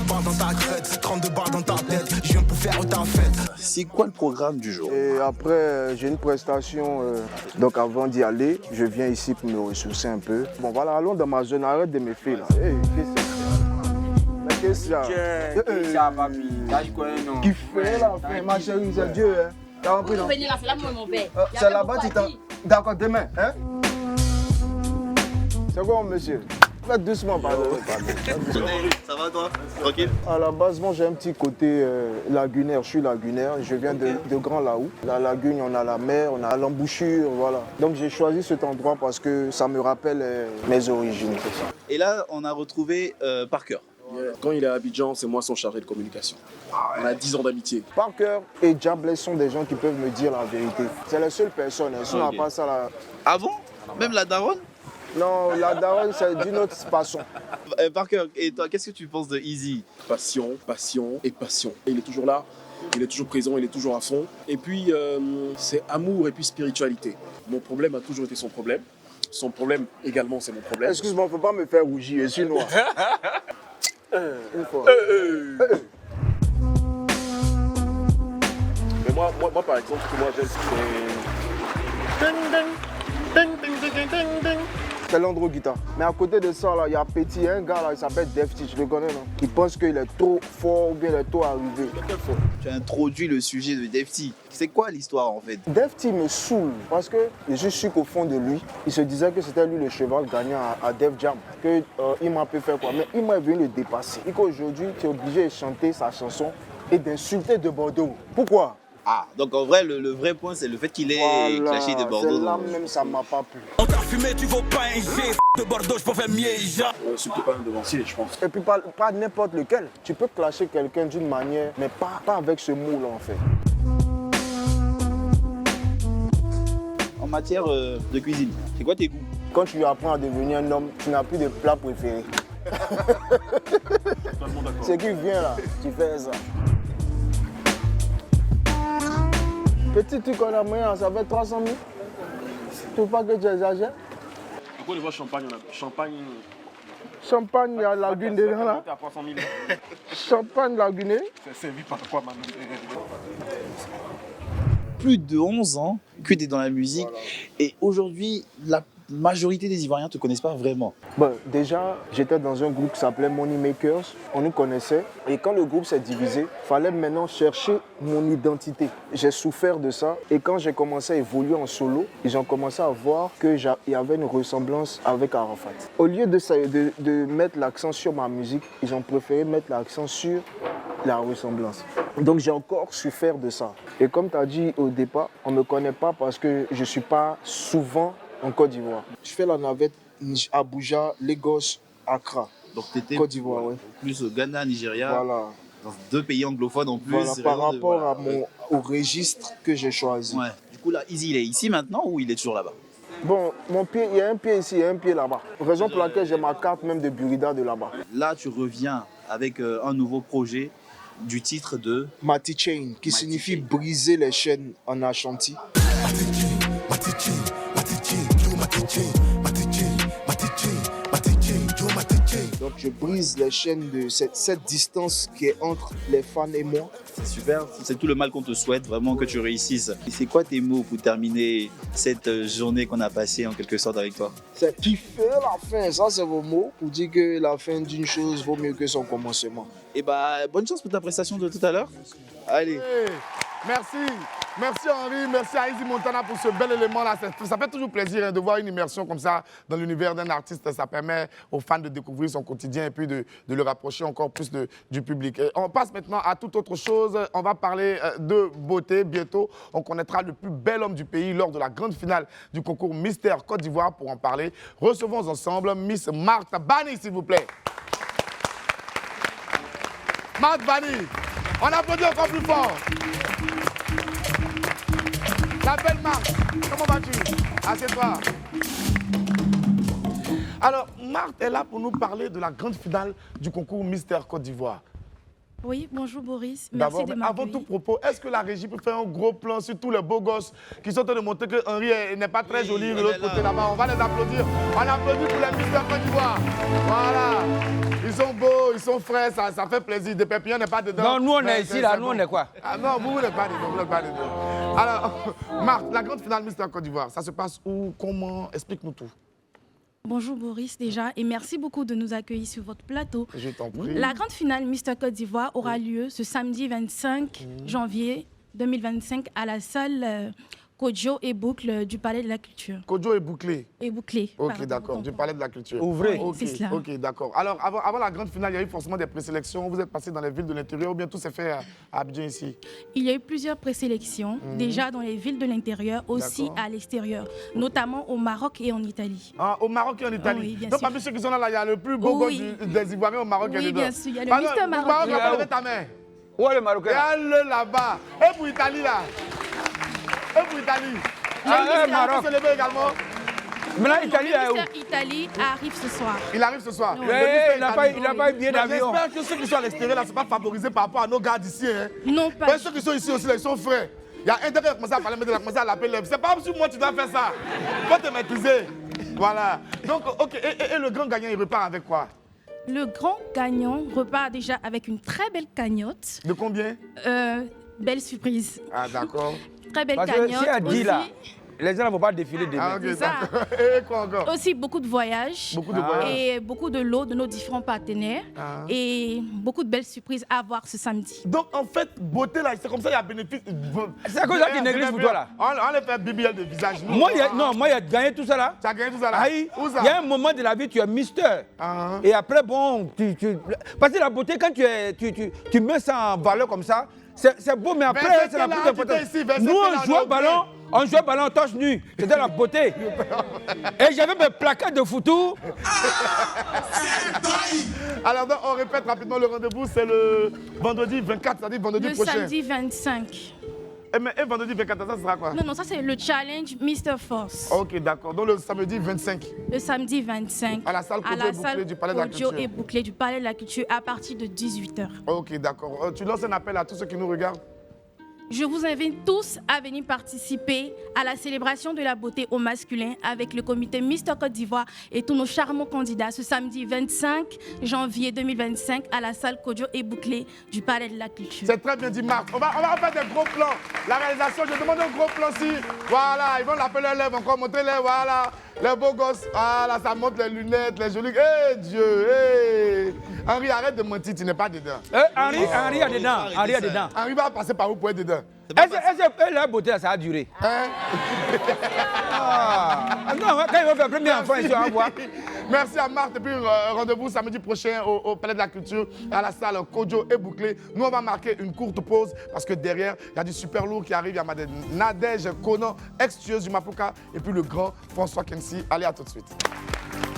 barre dans ta tête, 32 barres dans ta tête, je viens pour faire ta fête. C'est quoi le programme du jour? Et après, j'ai une prestation, donc avant d'y aller, je viens ici pour me ressourcer un peu. Bon voilà, allons dans ma zone, arrête de me faire là. Hey, qu'est-ce que c'est ça? Qui fait là, ma chérie, c'est Dieu, hein? T'as compris, non? C'est là mon père. C'est là-bas, tu t'en... D'accord, demain, hein? C'est quoi, monsieur? Faites doucement, pardon. Ça va toi? Tranquille? À la base, moi j'ai un petit côté lagunaire, je suis lagunaire, je viens de Grand Laou. La lagune, on a la mer, on a l'embouchure, voilà. Donc j'ai choisi cet endroit parce que ça me rappelle mes origines. Et là, on a retrouvé Parker. Quand il est à Abidjan, c'est moi son chargé de communication. On a 10 ans d'amitié. Parker et Diablesse sont des gens qui peuvent me dire la vérité. C'est les seules personnes, si on n'a pas ça là... Ah bon? Même la daronne? Non, la daronne, c'est d'une autre façon. Parker, et toi, qu'est-ce que tu penses de Easy? Passion, passion et passion. Il est toujours là, il est toujours présent, il est toujours à fond. Et puis, c'est amour et puis spiritualité. Mon problème a toujours été son problème. Son problème également, c'est mon problème. Excuse-moi, faut pas me faire rougir, je suis noir. Une fois. Mais moi, par exemple, ce que moi j'aime, c'est... C'est l'endroit guitare. Mais à côté de ça, il y a petit, un gars là, il s'appelle Defty, tu le connais non? Qui pense qu'il est trop fort ou bien il est trop arrivé. Tu as introduit le sujet de Defty. C'est quoi l'histoire en fait? Defty me saoule parce que je suis qu'au fond de lui, il se disait que c'était lui le cheval gagnant à Def Jam. Il m'a pu faire quoi? Mais il m'a venu le dépasser. Et qu'aujourd'hui, tu es obligé de chanter sa chanson et d'insulter de Bordeaux. Pourquoi? Ah, donc en vrai, le vrai point, c'est le fait qu'il ait clashé de Bordeaux. Là même, ça m'a pas plu. On t'a fumé, tu vaux pas un G. De Bordeaux, je peux faire mieux, surtout pas un devancier, je pense. Et puis pas n'importe lequel. Tu peux clasher quelqu'un d'une manière, mais pas avec ce mot-là, en fait. En matière de cuisine, c'est quoi tes goûts? Quand tu apprends à devenir un homme, tu n'as plus de plat préféré. C'est qui vient là, tu fais ça. Petit truc qu'on a moyen, ça fait 300 000. Tu veux pas que tu exagères? En Côte d'Ivoire, Champagne, on a Champagne. Champagne, il y a la lagune dedans là. À 300 000. Champagne laguné. C'est servi par quoi maintenant? Plus de 11 ans que tu es dans la musique. Voilà. Et aujourd'hui, la majorité des Ivoiriens ne te connaissent pas vraiment. Bon, déjà, j'étais dans un groupe qui s'appelait Money Makers. On nous connaissait. Et quand le groupe s'est divisé, il fallait maintenant chercher mon identité. J'ai souffert de ça. Et quand j'ai commencé à évoluer en solo, ils ont commencé à voir qu'il y avait une ressemblance avec Arafat. Au lieu de mettre l'accent sur ma musique, ils ont préféré mettre l'accent sur la ressemblance. Donc j'ai encore souffert de ça. Et comme tu as dit au départ, on ne me connaît pas parce que je ne suis pas souvent en Côte d'Ivoire. Je fais la navette Abuja, Lagos, Accra. Donc tu étais Côte d'Ivoire, oui. Plus au Ghana, Nigeria, voilà. Dans 2 pays anglophones en plus. Voilà, par rapport au registre que j'ai choisi. Ouais. Du coup là, Easy, il est ici maintenant ou il est toujours là-bas? Bon, mon pied, il y a un pied ici, il y a un pied là-bas. Raison pour laquelle j'ai ma carte même de Burida de là-bas. Là, tu reviens avec un nouveau projet du titre de Mati Chain, qui signifie briser les chaînes en Ashanti. Donc je brise les chaînes de cette distance qui est entre les fans et moi. C'est super, c'est tout le mal qu'on te souhaite, vraiment que tu réussisses. Et c'est quoi tes mots pour terminer cette journée qu'on a passée en quelque sorte avec toi? C'est kiffer la fin, ça c'est vos mots pour dire que la fin d'une chose vaut mieux que son commencement. Et bah bonne chance pour ta prestation de tout à l'heure. Allez. Hey, merci. Merci Henri, merci à Easy Montana pour ce bel élément-là. Ça fait toujours plaisir de voir une immersion comme ça dans l'univers d'un artiste. Ça permet aux fans de découvrir son quotidien et puis de le rapprocher encore plus du public. Et on passe maintenant à toute autre chose. On va parler de beauté. Bientôt, on connaîtra le plus bel homme du pays lors de la grande finale du concours Mister Côte d'Ivoire. Pour en parler, recevons ensemble Miss Marthe Bani, s'il vous plaît. Marthe Bani, on applaudit encore plus fort. La belle Marthe, comment vas-tu? Assieds-toi. Alors, Marthe est là pour nous parler de la grande finale du concours Mister Côte d'Ivoire. Oui, bonjour Boris. Merci de m'accueillir. Avant tout propos, est-ce que la régie peut faire un gros plan sur tous les beaux gosses qui sont en train de montrer que Henri n'est pas très joli de l'autre côté là-bas? On va les applaudir. On applaudit pour les Mister Côte d'Ivoire. Voilà. Ils sont beaux, ils sont frais, ça fait plaisir. Des Pépillons n'est pas dedans. Non, nous on est ici, là, nous on est quoi? Ah non, vous n'êtes pas dedans, vous n'êtes pas dedans. Alors, Marthe, la grande finale Mister Côte d'Ivoire, ça se passe où? Comment? Explique-nous tout. Bonjour Boris déjà et merci beaucoup de nous accueillir sur votre plateau. Je t'en prie. La grande finale Mister Côte d'Ivoire aura lieu ce samedi 25 janvier 2025 à la salle Kodjo et Boucle du Palais de la Culture. Kodjo et Bouclé. Et Bouclé. Ok, d'accord, du Palais de la Culture. Ouvrez. Ok, c'est cela. Ok, d'accord. Alors, avant la grande finale, il y a eu forcément des présélections. Vous êtes passé dans les villes de l'intérieur ou bien tout s'est fait à Abidjan ici? Il y a eu plusieurs présélections, déjà dans les villes de l'intérieur, aussi à l'extérieur, notamment au Maroc et en Italie. Ah, au Maroc et en Italie. Oui, bien donc, sûr. parmi ceux qui sont là, il y a le plus beau gosse des Ivoiriens au Maroc et Oui, dedans. bien sûr. Il y a le Mister Maroc. Maroc, on va lever ta main. Où est le Marocain? Regarde-le là-bas. Et pour l'Italie, là. Et pour l'Italie. Ah, Maroc. Se lever également. Maintenant, l'Italie est où? Mister Italie arrive ce soir. Il arrive ce soir. Oui. Le Il n'a pas eu billet d'avion. J'espère que ceux qui sont à l'extérieur, là, ce n'est pas favorisé par rapport à nos gars d'ici. Hein. Non, pas. Mais ceux qui sont ici aussi, là, ils sont frais. Il y a un qui a commencé à parler, mais il a commencé à l'appeler. C'est pas sur moi que tu dois faire ça. Il faut te maîtriser. Voilà. Donc, ok. Et le grand gagnant, il repart avec quoi? Le grand gagnant repart déjà avec une très belle cagnotte. De combien? Belle surprise. Ah, d'accord. Très belle Parce que cagnotte. si elle dit aussi, là, les gens ne vont pas défiler demain. Ah, ok, C'est ça. d'accord. Et quoi encore? Aussi beaucoup de voyages. Beaucoup de voyages. Et beaucoup de lots de nos différents partenaires. Ah. Et beaucoup de belles surprises à voir ce samedi. Donc, en fait, beauté, là, c'est comme ça, il y a bénéfice. C'est à cause de ça qu'ils négligent pour toi, là. On les fait BBL de visage. Nous, Moi, il a gagné tout ça là. Tu as gagné tout ça là? Aïe, Où ça? il y a un moment de la vie, tu es mister. Ah. Et après, bon, parce que la beauté, quand tu mets ça en valeur comme ça, c'est beau, mais après, c'est la plus importante. Nous, on jouait ballon torse nu. C'était la beauté. Et j'avais mes placards de foutou. Alors, donc, on répète rapidement le rendez-vous, c'est le vendredi 24, c'est-à-dire vendredi Le prochain. samedi 25. Et vendredi 24, ça sera quoi? Non, ça c'est le challenge Mister Force. Ok, d'accord. Donc le samedi 25. Le samedi 25. À la salle Kodjo et Bouclé du Palais de la Kodjo Culture. et Bouclé du Palais de la Culture à partir de 18h. Ok, d'accord. Tu lances un appel à tous ceux qui nous regardent? Je vous invite tous à venir participer à la célébration de la beauté au masculin avec le comité Mister Côte d'Ivoire et tous nos charmants candidats ce samedi 25 janvier 2025 à la salle Kodjo et Bouclé du Palais de la Culture. C'est très bien dit, Marc. On va faire des gros plans. La réalisation, je demande un gros plan si. Voilà, ils vont l'appeler les lèvres, encore montrer les, voilà, les beaux gosses. Voilà, ça montre les lunettes, les jolies. Eh Dieu, eh. Henri, arrête de mentir, tu n'es pas dedans. Henri a dedans. Henri a dedans. Henri va passer par où pour être dedans? Est-ce que la beauté, ça a duré? Hein? Non, quand il va faire premier enfant, il sera à voir. Merci à Marthe et puis rendez-vous samedi prochain au Palais de la Culture, à la salle Kodjo et Bouclé. Nous, on va marquer une courte pause parce que derrière, il y a du super lourd qui arrive. Il y a Nadège Konan, ex-tueuse du Mapuka, et puis le grand François Kensi. Allez, à tout de suite.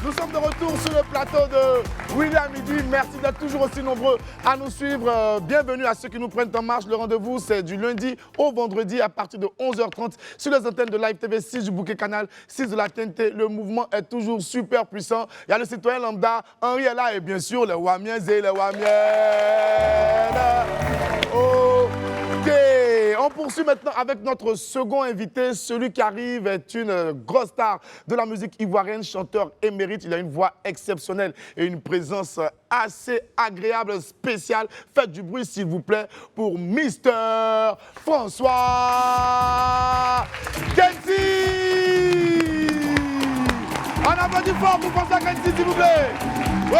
Nous sommes de retour sur le plateau de William Midi. Merci d'être toujours aussi nombreux à nous suivre. Bienvenue à ceux qui nous prennent en marche. Le rendez-vous, c'est du lundi au vendredi à partir de 11h30 sur les antennes de Live TV 6 du Bouquet Canal, 6 de la TNT. Le mouvement est toujours super puissant. Il y a le citoyen lambda, Henri est là et bien sûr les Wamiens et les Wamiennes. Ok, on poursuit maintenant avec notre second invité. Celui qui arrive est une grosse star de la musique ivoirienne, chanteur émérite. Il a une voix exceptionnelle et une présence assez agréable, spéciale. Faites du bruit, s'il vous plaît, pour Mister François Kensi. On applaudit fort pour François Kensi, s'il vous plaît. Oui,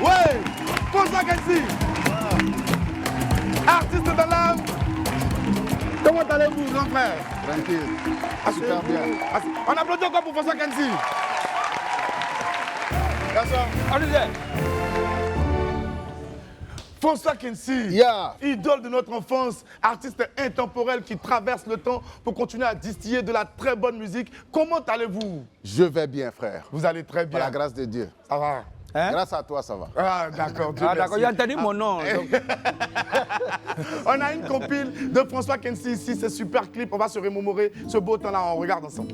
oui, François Kensi. Artiste de l'âme. Comment allez-vous, grand frère? Tranquille. Super bien. On applaudit encore pour François Kensi. François Kensi, idole de notre enfance, artiste intemporel qui traverse le temps pour continuer à distiller de la très bonne musique. Comment allez-vous? Je vais bien, frère. Vous allez très bien. Par la grâce de Dieu. Ça va. Hein? Grâce à toi, ça va. Ah, d'accord. Ah, d'accord, il a entendu mon nom. On a une compile de François Kensi ici, c'est super clip. On va se remémorer ce beau temps-là. On regarde ensemble.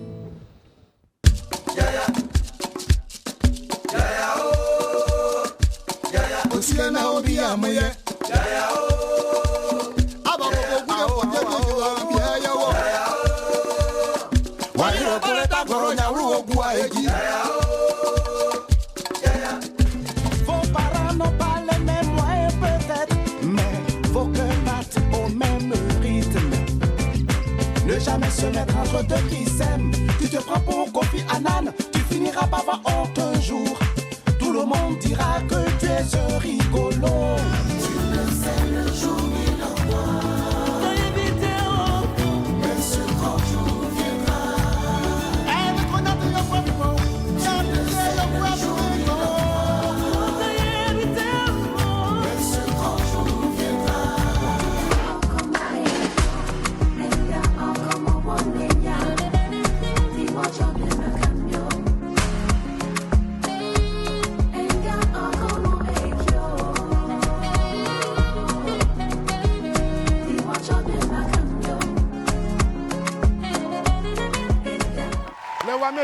Vos parents n'ont pas les mêmes moyens peut-être, mais vos cœurs battent au même rythme. Ne jamais se mettre entre deux qui s'aiment. Tu te prends pour Kofi Annan, tu finiras par voir honte un jour. Tout le monde dira que tu es un rigolo. Tu le sais le jour ni l'endroit. Mais ce grand jour viendra.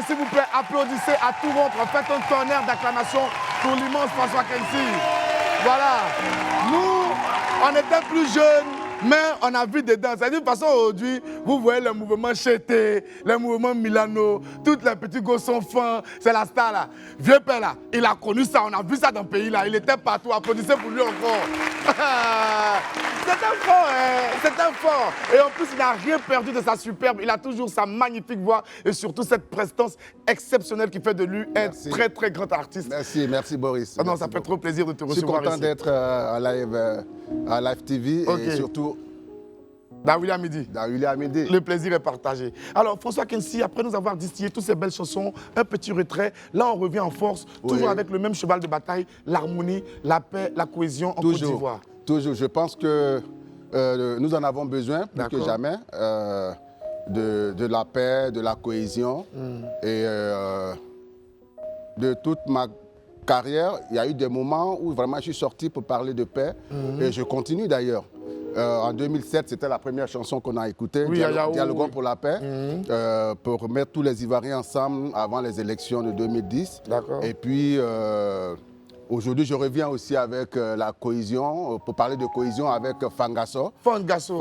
S'il vous plaît, applaudissez à tout rompre. Faites un tonnerre d'acclamation pour l'immense François Kensi. Voilà. Nous, on était plus jeunes, mais on a vu des danses. C'est-à-dire, de toute façon, aujourd'hui, vous voyez le mouvement Chété, le mouvement Milano, toutes les petits gosses sont fins. C'est la star, là. Vieux père, là, il a connu ça. On a vu ça dans le pays, là. Il était partout. Applaudissez pour lui encore. C'est un fort, hein? C'est un fort. Et en plus, il n'a rien perdu de sa superbe. Il a toujours sa magnifique voix et surtout cette prestance exceptionnelle qui fait de lui un très, très grand artiste. Merci, merci Boris. Ah non, ça fait trop plaisir de te recevoir. Je suis content d'être à Live TV et surtout dans William Midi. Dans William Midi. Le plaisir est partagé. Alors, François Kensi, après nous avoir distillé toutes ces belles chansons, un petit retrait, là on revient en force, toujours avec le même cheval de bataille, l'harmonie, la paix, la cohésion en Côte d'Ivoire. Toujours. Je pense que nous en avons besoin plus que jamais de la paix, de la cohésion. Et de toute ma carrière, il y a eu des moments où vraiment je suis sorti pour parler de paix. Et je continue d'ailleurs. En 2007, c'était la première chanson qu'on a écoutée, Dialoguons pour la paix, pour mettre tous les Ivoiriens ensemble avant les élections de 2010. Et puis, aujourd'hui, je reviens aussi avec la cohésion, pour parler de cohésion avec Fangasso. Fangasso.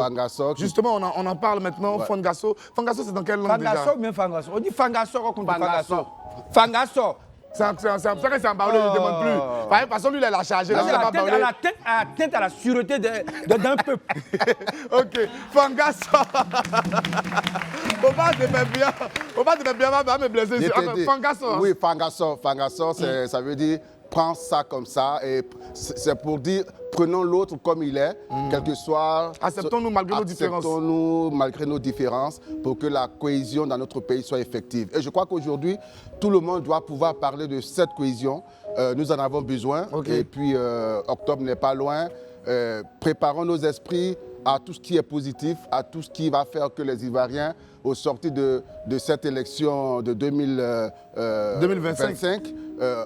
Justement, on en parle maintenant, Fangasso. Fangasso, c'est dans quelle langue déjà? Fangasso ou bien Fangasso? On dit Fangasso quand on dit Fangasso. Fangasso. C'est ça que c'est un baoulé, je ne demande plus. De toute façon, lui, il a chargé. Atteinte à la sûreté d'un peuple. Ok, Fangasso. Faut pas te faire bien. Faut pas te faire bien, va me blesser. Fangasso. Oui, Fangasso. Fangasso, ça veut dire prends ça comme ça. Et c'est pour dire prenons l'autre comme il est, quel que soit. Acceptons-nous malgré nos différences. Acceptons-nous malgré nos différences pour que la cohésion dans notre pays soit effective. Et je crois qu'aujourd'hui, tout le monde doit pouvoir parler de cette cohésion. Nous en avons besoin. Et puis, octobre n'est pas loin. Préparons nos esprits à tout ce qui est positif, à tout ce qui va faire que les Ivoiriens, au sorti de cette élection de 2025,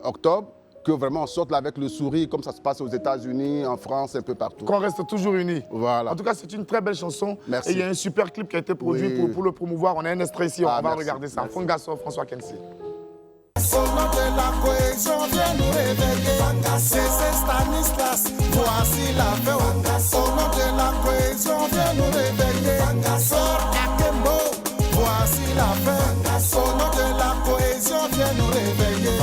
octobre, que vraiment on sorte là avec le sourire, comme ça se passe aux États-Unis, en France, un peu partout. Qu'on reste toujours unis. Voilà. En tout cas, c'est une très belle chanson. Merci. Et il y a un super clip qui a été produit pour le promouvoir. On a un extrait ici, on va regarder ça. Fongasso, François Kensi. Au nom de la cohésion, viens nous réveiller. C'est Stanislas, voici la paix. Au nom de la cohésion, viens nous réveiller. Sors Akembo, voici la paix. Au nom de la cohésion, viens nous réveiller.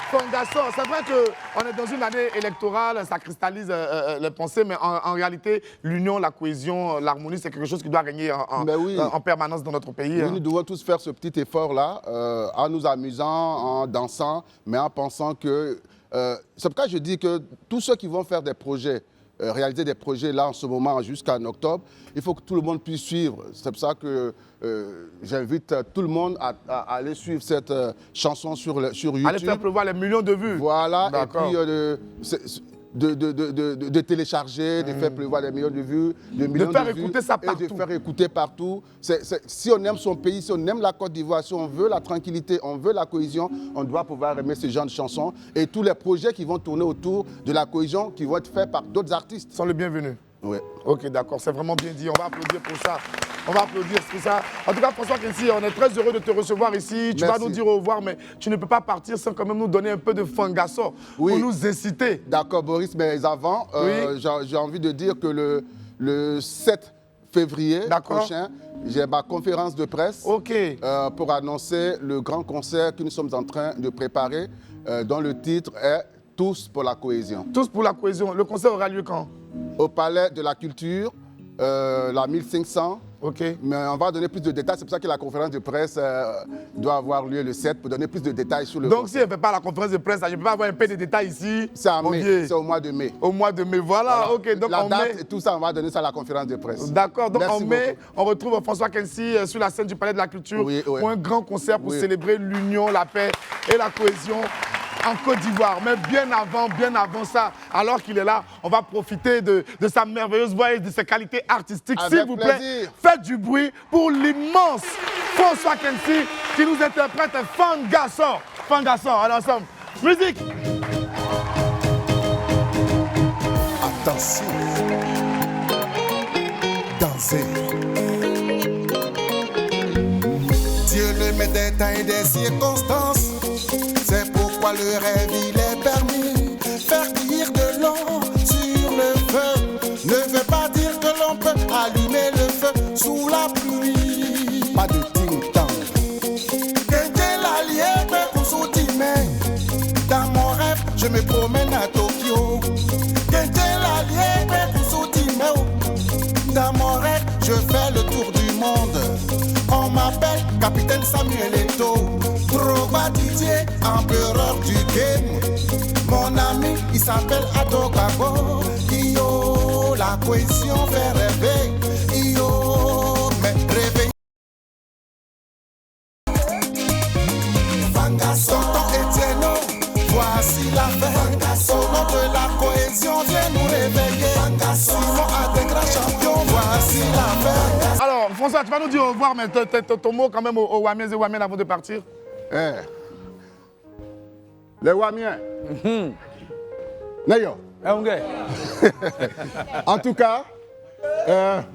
Fongasso, c'est vrai qu'on est dans une année électorale, ça cristallise les pensées, mais en réalité, l'union, la cohésion, l'harmonie, c'est quelque chose qui doit régner en permanence dans notre pays. Oui, nous devons tous faire ce petit effort-là, en nous amusant, en dansant, mais en pensant que... c'est pourquoi je dis que tous ceux qui vont faire des projets, réaliser des projets là en ce moment jusqu'en octobre, il faut que tout le monde puisse suivre. C'est pour ça que j'invite tout le monde à aller suivre cette chanson sur YouTube. Allez faire pleuvoir les millions de vues. Voilà, et puis de télécharger, de faire pleuvoir des millions de vues, de faire écouter ça partout. Et de faire écouter partout. Si on aime son pays, si on aime la Côte d'Ivoire, si on veut la tranquillité, on veut la cohésion, on doit pouvoir aimer ce genre de chansons. Et tous les projets qui vont tourner autour de la cohésion, qui vont être faits par d'autres artistes, sont les bienvenus. Oui. Ok, d'accord, c'est vraiment bien dit. On va applaudir pour ça. On va applaudir pour ça. En tout cas, François Kensi, on est très heureux de te recevoir ici. Tu vas nous dire au revoir, mais tu ne peux pas partir sans quand même nous donner un peu de Fongasso pour nous inciter. D'accord, Boris, mais avant, j'ai envie de dire que le 7 février prochain, j'ai ma conférence de presse pour annoncer le grand concert que nous sommes en train de préparer, dont le titre est « Tous pour la cohésion ». Tous pour la cohésion. Le concert aura lieu quand? Au Palais de la Culture, la 1500. Ok. Mais on va donner plus de détails. C'est pour ça que la conférence de presse doit avoir lieu le 7 pour donner plus de détails sur le Donc, si elle ne fait pas la conférence de presse, je ne peux pas avoir un peu de détails ici. C'est en mai. C'est au mois de mai. Au mois de mai, voilà. Ok. Donc, la date et tout ça, on va donner ça à la conférence de presse. D'accord. Donc, Merci en mai, on retrouve François Kensi sur la scène du Palais de la Culture pour un grand concert pour célébrer l'union, la paix et la cohésion en Côte d'Ivoire. Mais bien avant ça, alors qu'il est là, on va profiter de sa merveilleuse voix et de ses qualités artistiques. S'il vous plaît, faites du bruit pour l'immense François Kensi qui nous interprète Fongasso. Fongasso, allez ensemble. Musique. Attention. Danser. Dieu le met des temps et des circonstances. C'est pourquoi le rêve il est permis. Faire cuire de l'eau sur le feu ne veut pas dire que l'on peut allumer le feu sous la pluie. Pas de ting-tang. Dans mon rêve, je me promène à Tokyo. Dans mon rêve, je fais le tour du monde. On m'appelle Capitaine Samuel Eto'o. Drogba Didier, empereur du game. Mon ami, il s'appelle Adogago. Yo, la cohésion fait rêver. Yo, mais rêver. Tonton Etienne, voici la fête. Au nom de la cohésion, viens nous réveiller. Simon a des grands champions, voici la fête. Alors, François, tu vas nous dire au revoir, mais ton mot quand même aux Wamiens et Wamiens avant de partir. Les Wamiens. Nayo. En tout cas,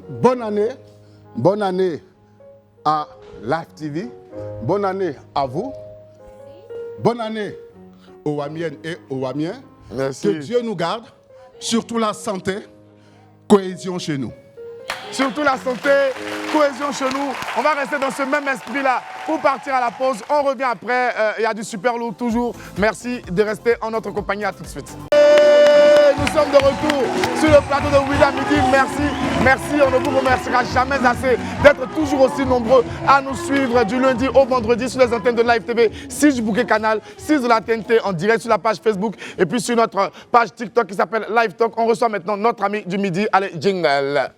bonne année à Live TV, bonne année à vous, bonne année aux Wamiennes et aux Wamiens. Merci. Que Dieu nous garde, surtout la santé, cohésion chez nous. Surtout la santé, cohésion chez nous. On va rester dans ce même esprit-là pour partir à la pause. On revient après. Il y a du super lourd toujours. Merci de rester en notre compagnie. À tout de suite. Et nous sommes de retour sur le plateau de William Midi. Merci. On ne vous remerciera jamais assez d'être toujours aussi nombreux à nous suivre du lundi au vendredi sur les antennes de Live TV, 6 du bouquet canal, 6 de la TNT en direct sur la page Facebook et puis sur notre page TikTok qui s'appelle Live Talk. On reçoit maintenant notre ami du midi. Allez, jingle.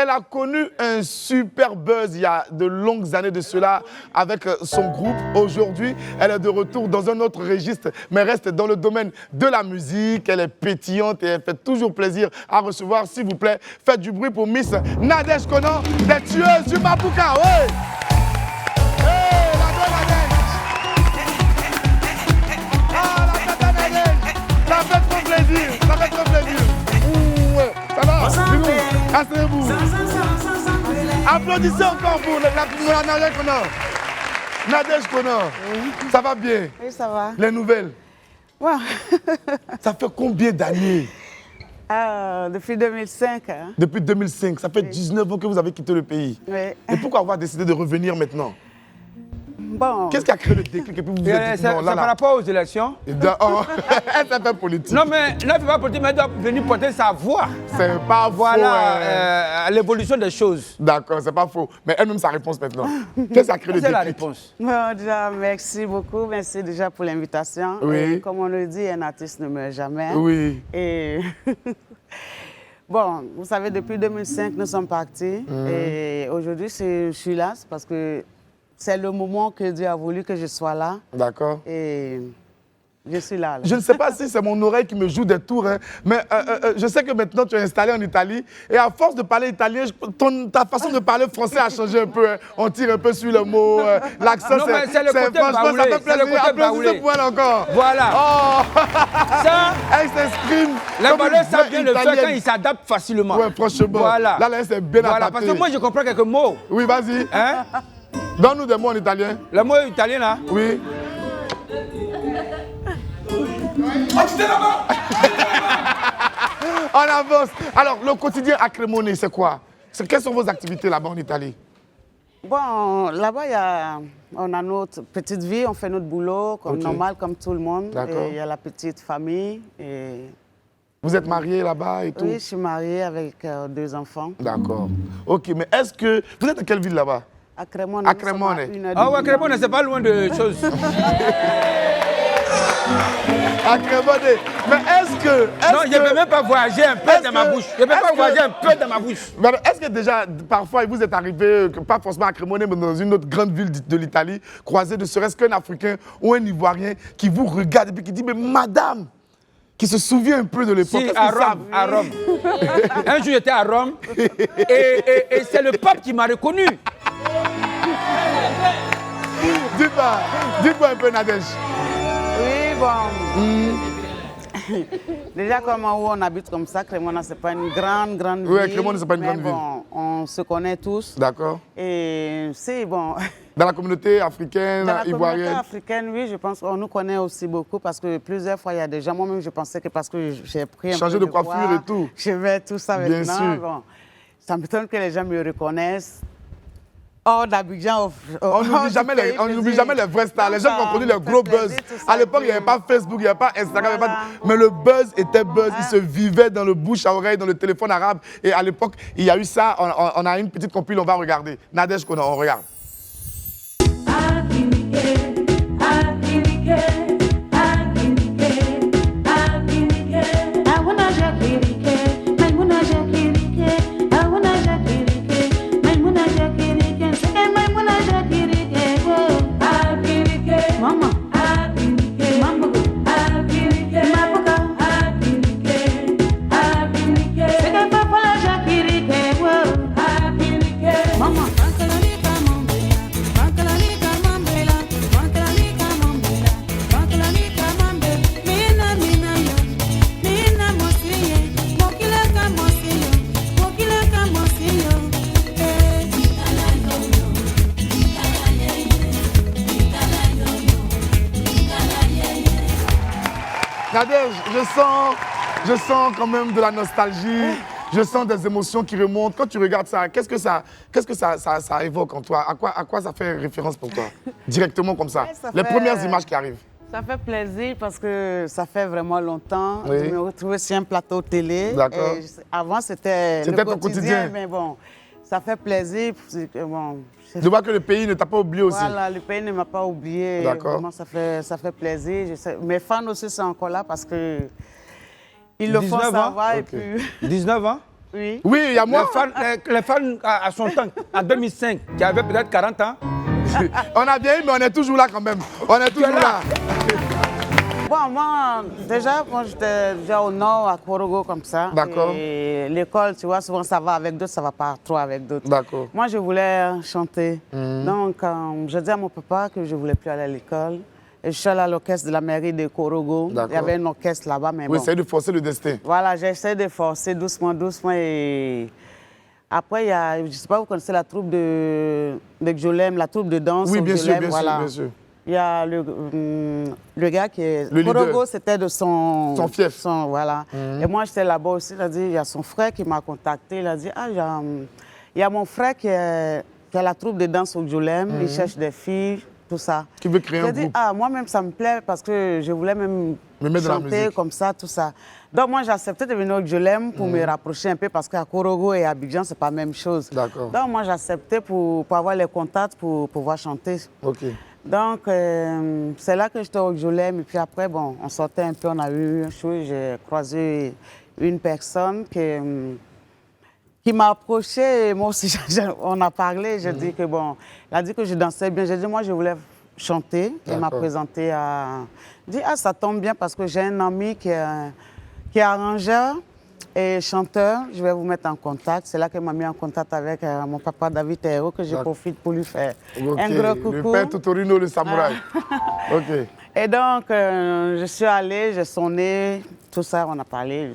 Elle a connu un super buzz il y a de longues années de cela avec son groupe. Aujourd'hui, elle est de retour dans un autre registre, mais reste dans le domaine de la musique. Elle est pétillante et elle fait toujours plaisir à recevoir. S'il vous plaît, faites du bruit pour Miss Nadège Conan, des tueuses du Mapouka. Ouais. Hey, la belle Nadège. Ah, la belle Nadège. Ça fait trop plaisir. Ça fait trop plaisir. Ouais. Ça va? Asseyez-vous. Applaudissez encore pour la Nadège Conan. Nadège Conan. Ça va bien? Oui, ça va. Les nouvelles? Ouais. Ça fait combien d'années? Depuis 2005. Hein. Depuis 2005. Ça fait 19 ans que vous avez quitté le pays. Oui. Et pourquoi avoir décidé de revenir maintenant? Bon. Qu'est-ce qui a créé le déclic et puis vous vous êtes dit, non, là, par rapport aux élections. Elle fait politique. Non, mais là, elle ne fait pas politique, mais elle doit venir porter sa voix. C'est pas faux. Voilà l'évolution des choses. D'accord, c'est pas faux. Mais elle-même, sa réponse maintenant. Qu'est-ce qui a créé le déclic? C'est la réponse. Bon, déjà, merci beaucoup. Merci déjà pour l'invitation. Oui. Comme on le dit, un artiste ne meurt jamais. Oui. Et bon, vous savez, depuis 2005, nous sommes partis. Et aujourd'hui, je suis là parce que c'est le moment que Dieu a voulu que je sois là. D'accord. Et je suis là. Je ne sais pas si c'est mon oreille qui me joue des tours, hein, mais je sais que maintenant tu es installé en Italie et à force de parler italien, ta façon de parler français a changé un peu. Hein. On tire un peu sur le mot, l'accent, c'est le côté baoulé. Ça fait plaisir. Applaudissez pour elle encore. Voilà. Oh. Ça, elle s'exprime. Les Malais savent bien le faire quand ils s'adaptent facilement. Ouais, franchement. Voilà. Là, c'est bien adapté. Parce que moi, je comprends quelques mots. Oui, vas-y. Hein? Donne-nous des mots en italien. Les mots italiens, là? Oui. Oh, tu t'es là-bas. On avance. Alors, le quotidien à Cremone, c'est quoi? Quelles sont vos activités là-bas en Italie? Bon, là-bas, on a notre petite vie, on fait notre boulot, comme normal, comme tout le monde. D'accord. Il y a la petite famille. Et... Vous êtes marié là-bas et tout? Oui, je suis mariée avec 2 enfants. D'accord. Ok, mais est-ce que... Vous êtes de quelle ville là-bas? À Cremone. À Cremone. Ah ouais, Cremone, c'est pas loin de choses. À Cremone. Mais est-ce que... Non, je ne peux même pas voyager un peu dans ma bouche. Je ne peux pas voyager un peu dans ma bouche. Est-ce que déjà, parfois, vous êtes arrivé, pas forcément à Cremone, mais dans une autre grande ville de l'Italie, croisé ne serait-ce qu'un Africain ou un Ivoirien qui vous regarde et puis qui dit, mais madame, qui se souvient un peu de l'époque. Si, à Rome, à Rome. Un jour, j'étais à Rome et c'est le pape qui m'a reconnu. Dites-moi un peu, Nadège. Oui, bon. Déjà, comme où on habite comme ça, Cremona, ce n'est pas une grande ville. Oui, Cremona, ce n'est pas une grande ville. On se connaît tous. D'accord. Et c'est bon. Dans la communauté africaine, ivoirienne? Dans la communauté africaine, oui, je pense qu'on nous connaît aussi beaucoup parce que plusieurs fois, il y a des gens, moi-même, je pensais que parce que j'ai pris un changé peu de coiffure et tout. Je vais tout ça Bien maintenant. sûr. Bon, ça m'étonne que les gens me reconnaissent. Hors d'Abidjan, on n'oublie jamais les vrais stars, les gens qui ont connu les gros buzz. À l'époque, il n'y avait pas Facebook, il n'y avait pas Instagram, voilà. Mais le buzz était buzz, il se vivait dans le bouche à oreille, dans le téléphone arabe. Et à l'époque, il y a eu ça, on a une petite compile, on va regarder. Nadège Conan, on regarde. Nadège, je sens quand même de la nostalgie, je sens des émotions qui remontent. Quand tu regardes ça, qu'est-ce que ça évoque en toi? À quoi ça fait référence pour toi? Directement comme ça, les premières images qui arrivent. Ça fait plaisir parce que ça fait vraiment longtemps de Oui. me retrouver sur un plateau télé. D'accord. Avant, c'était le ton quotidien. Mais bon, ça fait plaisir. Bon, de voir que le pays ne t'a pas oublié aussi. Voilà, le pays ne m'a pas oublié. D'accord. Vraiment, ça fait plaisir. Mes fans aussi sont encore là parce que ils le font savoir. Et puis... 19 ans? Oui. Oui, il y a moi. Les fans à son temps, en 2005, qui avaient peut-être 40 ans. On a bien eu, mais on est toujours là quand même. On est toujours là. Bon, moi, déjà, quand j'étais déjà au nord, à Korogo, comme ça. D'accord. Et l'école, tu vois, souvent ça va avec d'autres, ça va pas trop avec d'autres. D'accord. Moi, je voulais chanter. Donc, je dis à mon papa que je ne voulais plus aller à l'école. Et je suis allée à l'orchestre de la mairie de Korogo. Il y avait un orchestre là-bas, mais oui, bon. c'est de forcer le destin. Voilà, j'ai essayé de forcer doucement, doucement. Et après, il y a, je ne sais pas, vous connaissez la troupe de Jolem, la troupe de danse. Oui, bien sûr, Jolem, bien voilà. sûr, bien sûr. Il y a le gars qui est... Le leader. Korogo, c'était de son fief. Voilà. Et moi, j'étais là-bas aussi. Il a dit, il y a son frère qui m'a contacté. Il a dit, ah, il y a mon frère qui a la troupe de danse au Jolem. Il cherche des filles, tout ça. Qui veut créer un groupe. J'ai dit, ah, moi-même, ça me plaît parce que je voulais même mettre chanter comme ça, tout ça. Donc, moi, j'ai accepté de venir au Jolem pour me rapprocher un peu parce qu'à Korogo et à Abidjan, c'est pas la même chose. D'accord. Donc, moi, j'ai accepté pour avoir les contacts pour pouvoir chanter. OK. Donc, c'est là que j'étais au Jolem. Et puis après, bon, on sortait un peu, on a eu une chose. J'ai croisé une personne qui m'a approché. Et moi aussi, on a parlé. J'ai dit que, bon, il a dit que je dansais bien. J'ai dit, moi, je voulais chanter. Il m'a présenté à... Il dit, ah, ça tombe bien parce que j'ai un ami qui est arrangeur et chanteur. Je vais vous mettre en contact. C'est là qu'elle m'a mis en contact avec mon papa David Théo, que je profite pour lui faire un gros coucou. Le père Totorino, le samouraï. OK. Et donc, je suis allée, j'ai sonné, tout ça, on a parlé.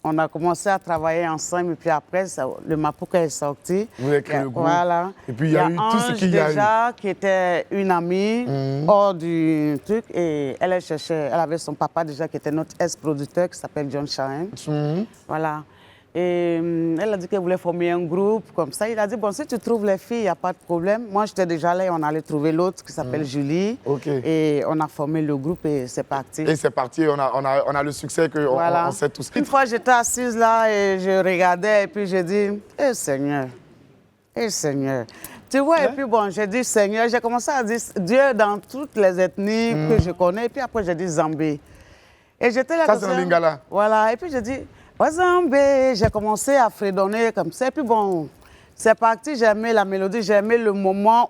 On a commencé à travailler ensemble, et puis après, le Mapuka est sorti. Vous avez créé le groupe. Voilà. Et puis, il y a eu tout ce qu'il y a eu. déjà, qui était une amie hors du truc, et elle avait son papa déjà, qui était notre ex-producteur, qui s'appelle John Shine. Voilà. Et elle a dit qu'elle voulait former un groupe, comme ça. Il a dit, bon, si tu trouves les filles, il n'y a pas de problème. Moi, j'étais déjà là et on allait trouver l'autre qui s'appelle Julie. OK. Et on a formé le groupe et c'est parti. Et c'est parti, on a le succès qu'on on sait tous. Une fois, j'étais assise là et je regardais et puis j'ai dit, eh Seigneur, eh Seigneur. Tu vois, et puis bon, j'ai dit Seigneur, j'ai commencé à dire Dieu dans toutes les ethnies que je connais. Et puis après, j'ai dit Zambé. Et j'étais là ça, c'est en lingala. Voilà, et puis j'ai dit, oh Zambé, j'ai commencé à fredonner comme ça. Et puis bon, c'est parti, j'ai aimé la mélodie, j'ai aimé le moment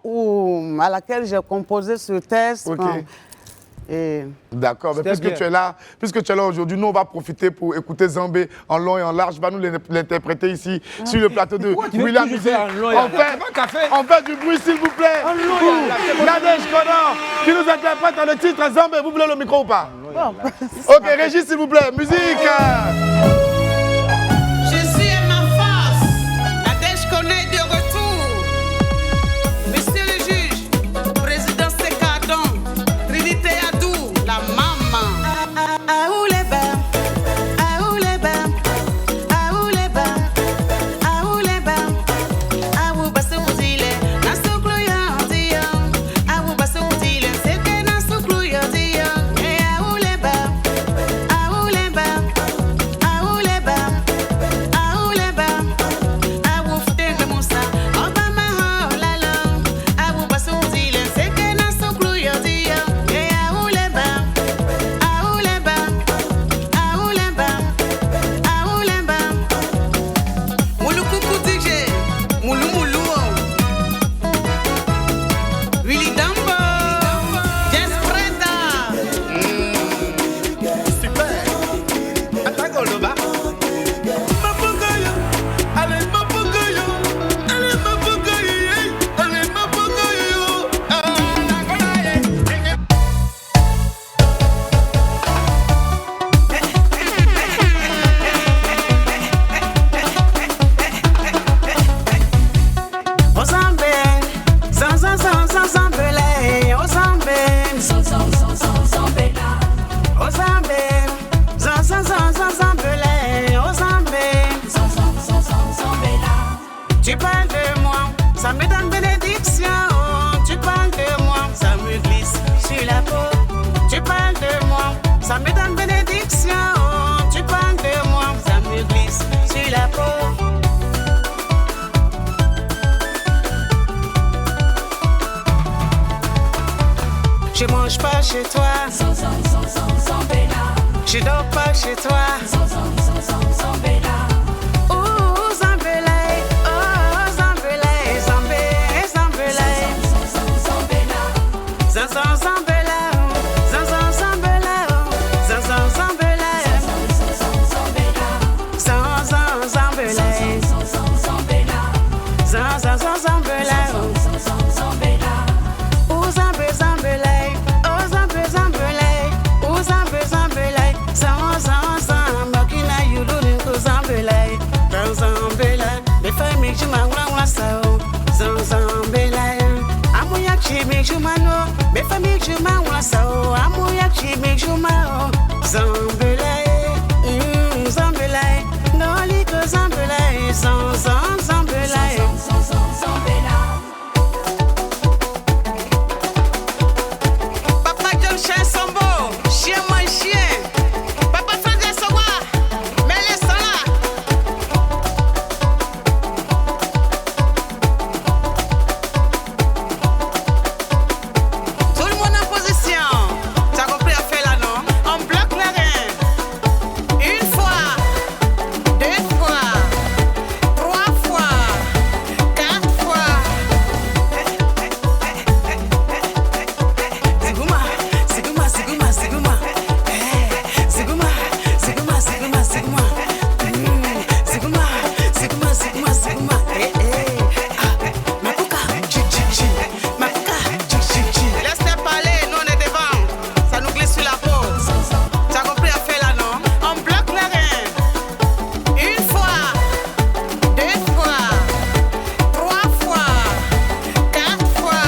à laquelle j'ai composé ce texte. OK. Bon. D'accord, mais puisque tu es là aujourd'hui, nous on va profiter pour écouter Zambé en long et en large. Va nous l'interpréter ici sur le plateau de William Music. On fait du bruit s'il vous plaît. Pour Nadège Connor qui nous interprète le titre Zambé. Vous voulez le micro ou pas? Ok, Régis s'il vous plaît, musique. Je suis à ma force. Nadège Connor est de retour. Monsieur le juge, président Sekadon, Trinité Adou, la maman. Ah où les bains, ah où les bains, ah où les bains, ah où les bains, ah où basse coutile, na souklouya dia, ah où basse coutile, c'est que na souklouya dia. Ah où les bains, ah où les bains, ah où les bains, ah où les bains, ah où fte moussa, on va ma la la, ah où basse coutile, c'est que na souklouya dia. Ah où les bains. Tu parles de moi, ça me donne bénédiction. Tu parles de moi, ça me glisse sur la peau. Tu parles de moi, ça me donne bénédiction. Tu parles de moi, ça me glisse sur la peau. Je mange pas chez toi, je dors pas chez toi. Ouh, jumano, me famille juma wasao, amoyak chime juma, zambelae, zambelae, noli que zambelae, zambelae. Papa John chien son beau, chien moi chien. Papa Fred Sowa, mais laisse là. Tout le monde en position. T'as compris à faire là, non? On bloque la reine. Une fois, deux fois, trois fois, quatre fois. Siguma, siguma, siguma, siguma. Siguma, siguma, siguma, siguma. Siguma, siguma, siguma, siguma. Makuka, chi. Makuka, chi. Laisse-les parler, nous on est devant. Ça nous glisse sur la peau. T'as compris à faire là, non? On bloque la reine. Une fois, deux fois, trois fois, quatre fois.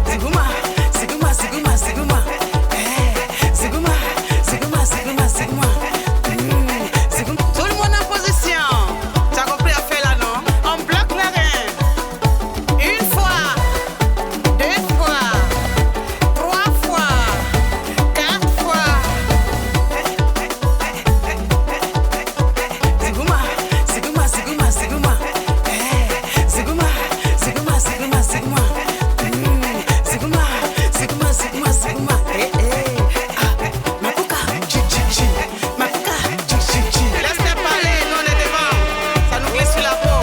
Siguma, siguma, siguma, siguma. Siguma, siguma, siguma, siguma. Siguma. Tout le monde en position. T'as compris à faire là, non? On bloque la reine. Une fois, deux fois, trois fois, quatre fois. Siguma, siguma, siguma, siguma. Siguma, siguma, siguma, siguma. Siguma, siguma, siguma, siguma. Makuka, chi. Makuka, chi. Laisse-les parler, nous on est devant. Ça nous glisse sur la peau.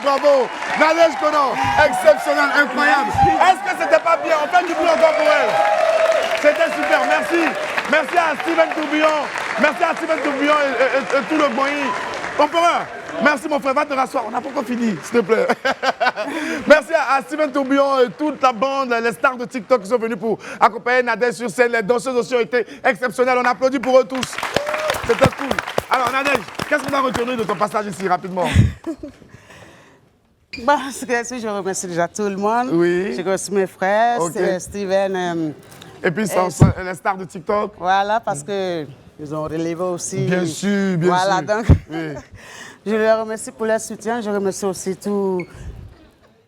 Bravo. Nadège Konan, exceptionnel, incroyable. Est-ce que c'était pas bien? On fait du boulot encore pour elle. C'était super, merci. Merci à Steven Tourbillon. Merci à Steven Tourbillon et tout le Boeing. Empereur, merci mon frère, va te rasseoir. On n'a pas encore fini, s'il te plaît. Merci à Steven Tourbillon et toute la bande, les stars de TikTok qui sont venus pour accompagner Nadège sur scène. Les danseuses aussi ont été exceptionnelles. On applaudit pour eux tous. C'était cool. Alors Nadège, qu'est-ce qu'on a retenu de ton passage ici rapidement? Bon, je remercie déjà tout le monde. Oui. Je remercie mes frères, Ok. Steven. Et puis les stars de TikTok. Voilà, parce que ils ont relevé aussi. Bien sûr, bien voilà, sûr. donc, je les remercie pour leur soutien. Je remercie aussi tous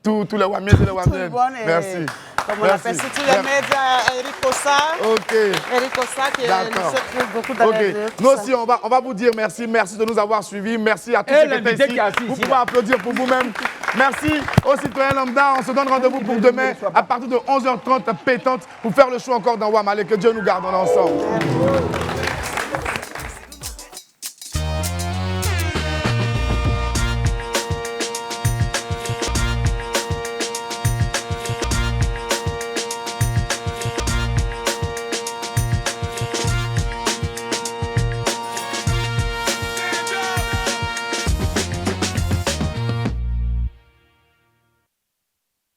les Wamiens et les Wamiennes. Merci. Comme on appelle, c'est tous les médias, Eric Kossa. Ok. Eric Kossa qui D'accord. se trouve beaucoup dans les deux. Nous aussi, on va vous dire merci. Merci de nous avoir suivis. Merci à tous ceux qui étaient ici. Vous pouvez applaudir pour vous-même. Merci aux citoyens lambda. On se donne rendez-vous pour demain à partir de 11h30 pétante pour faire le show encore dans Wamale. Que Dieu nous garde. On est ensemble.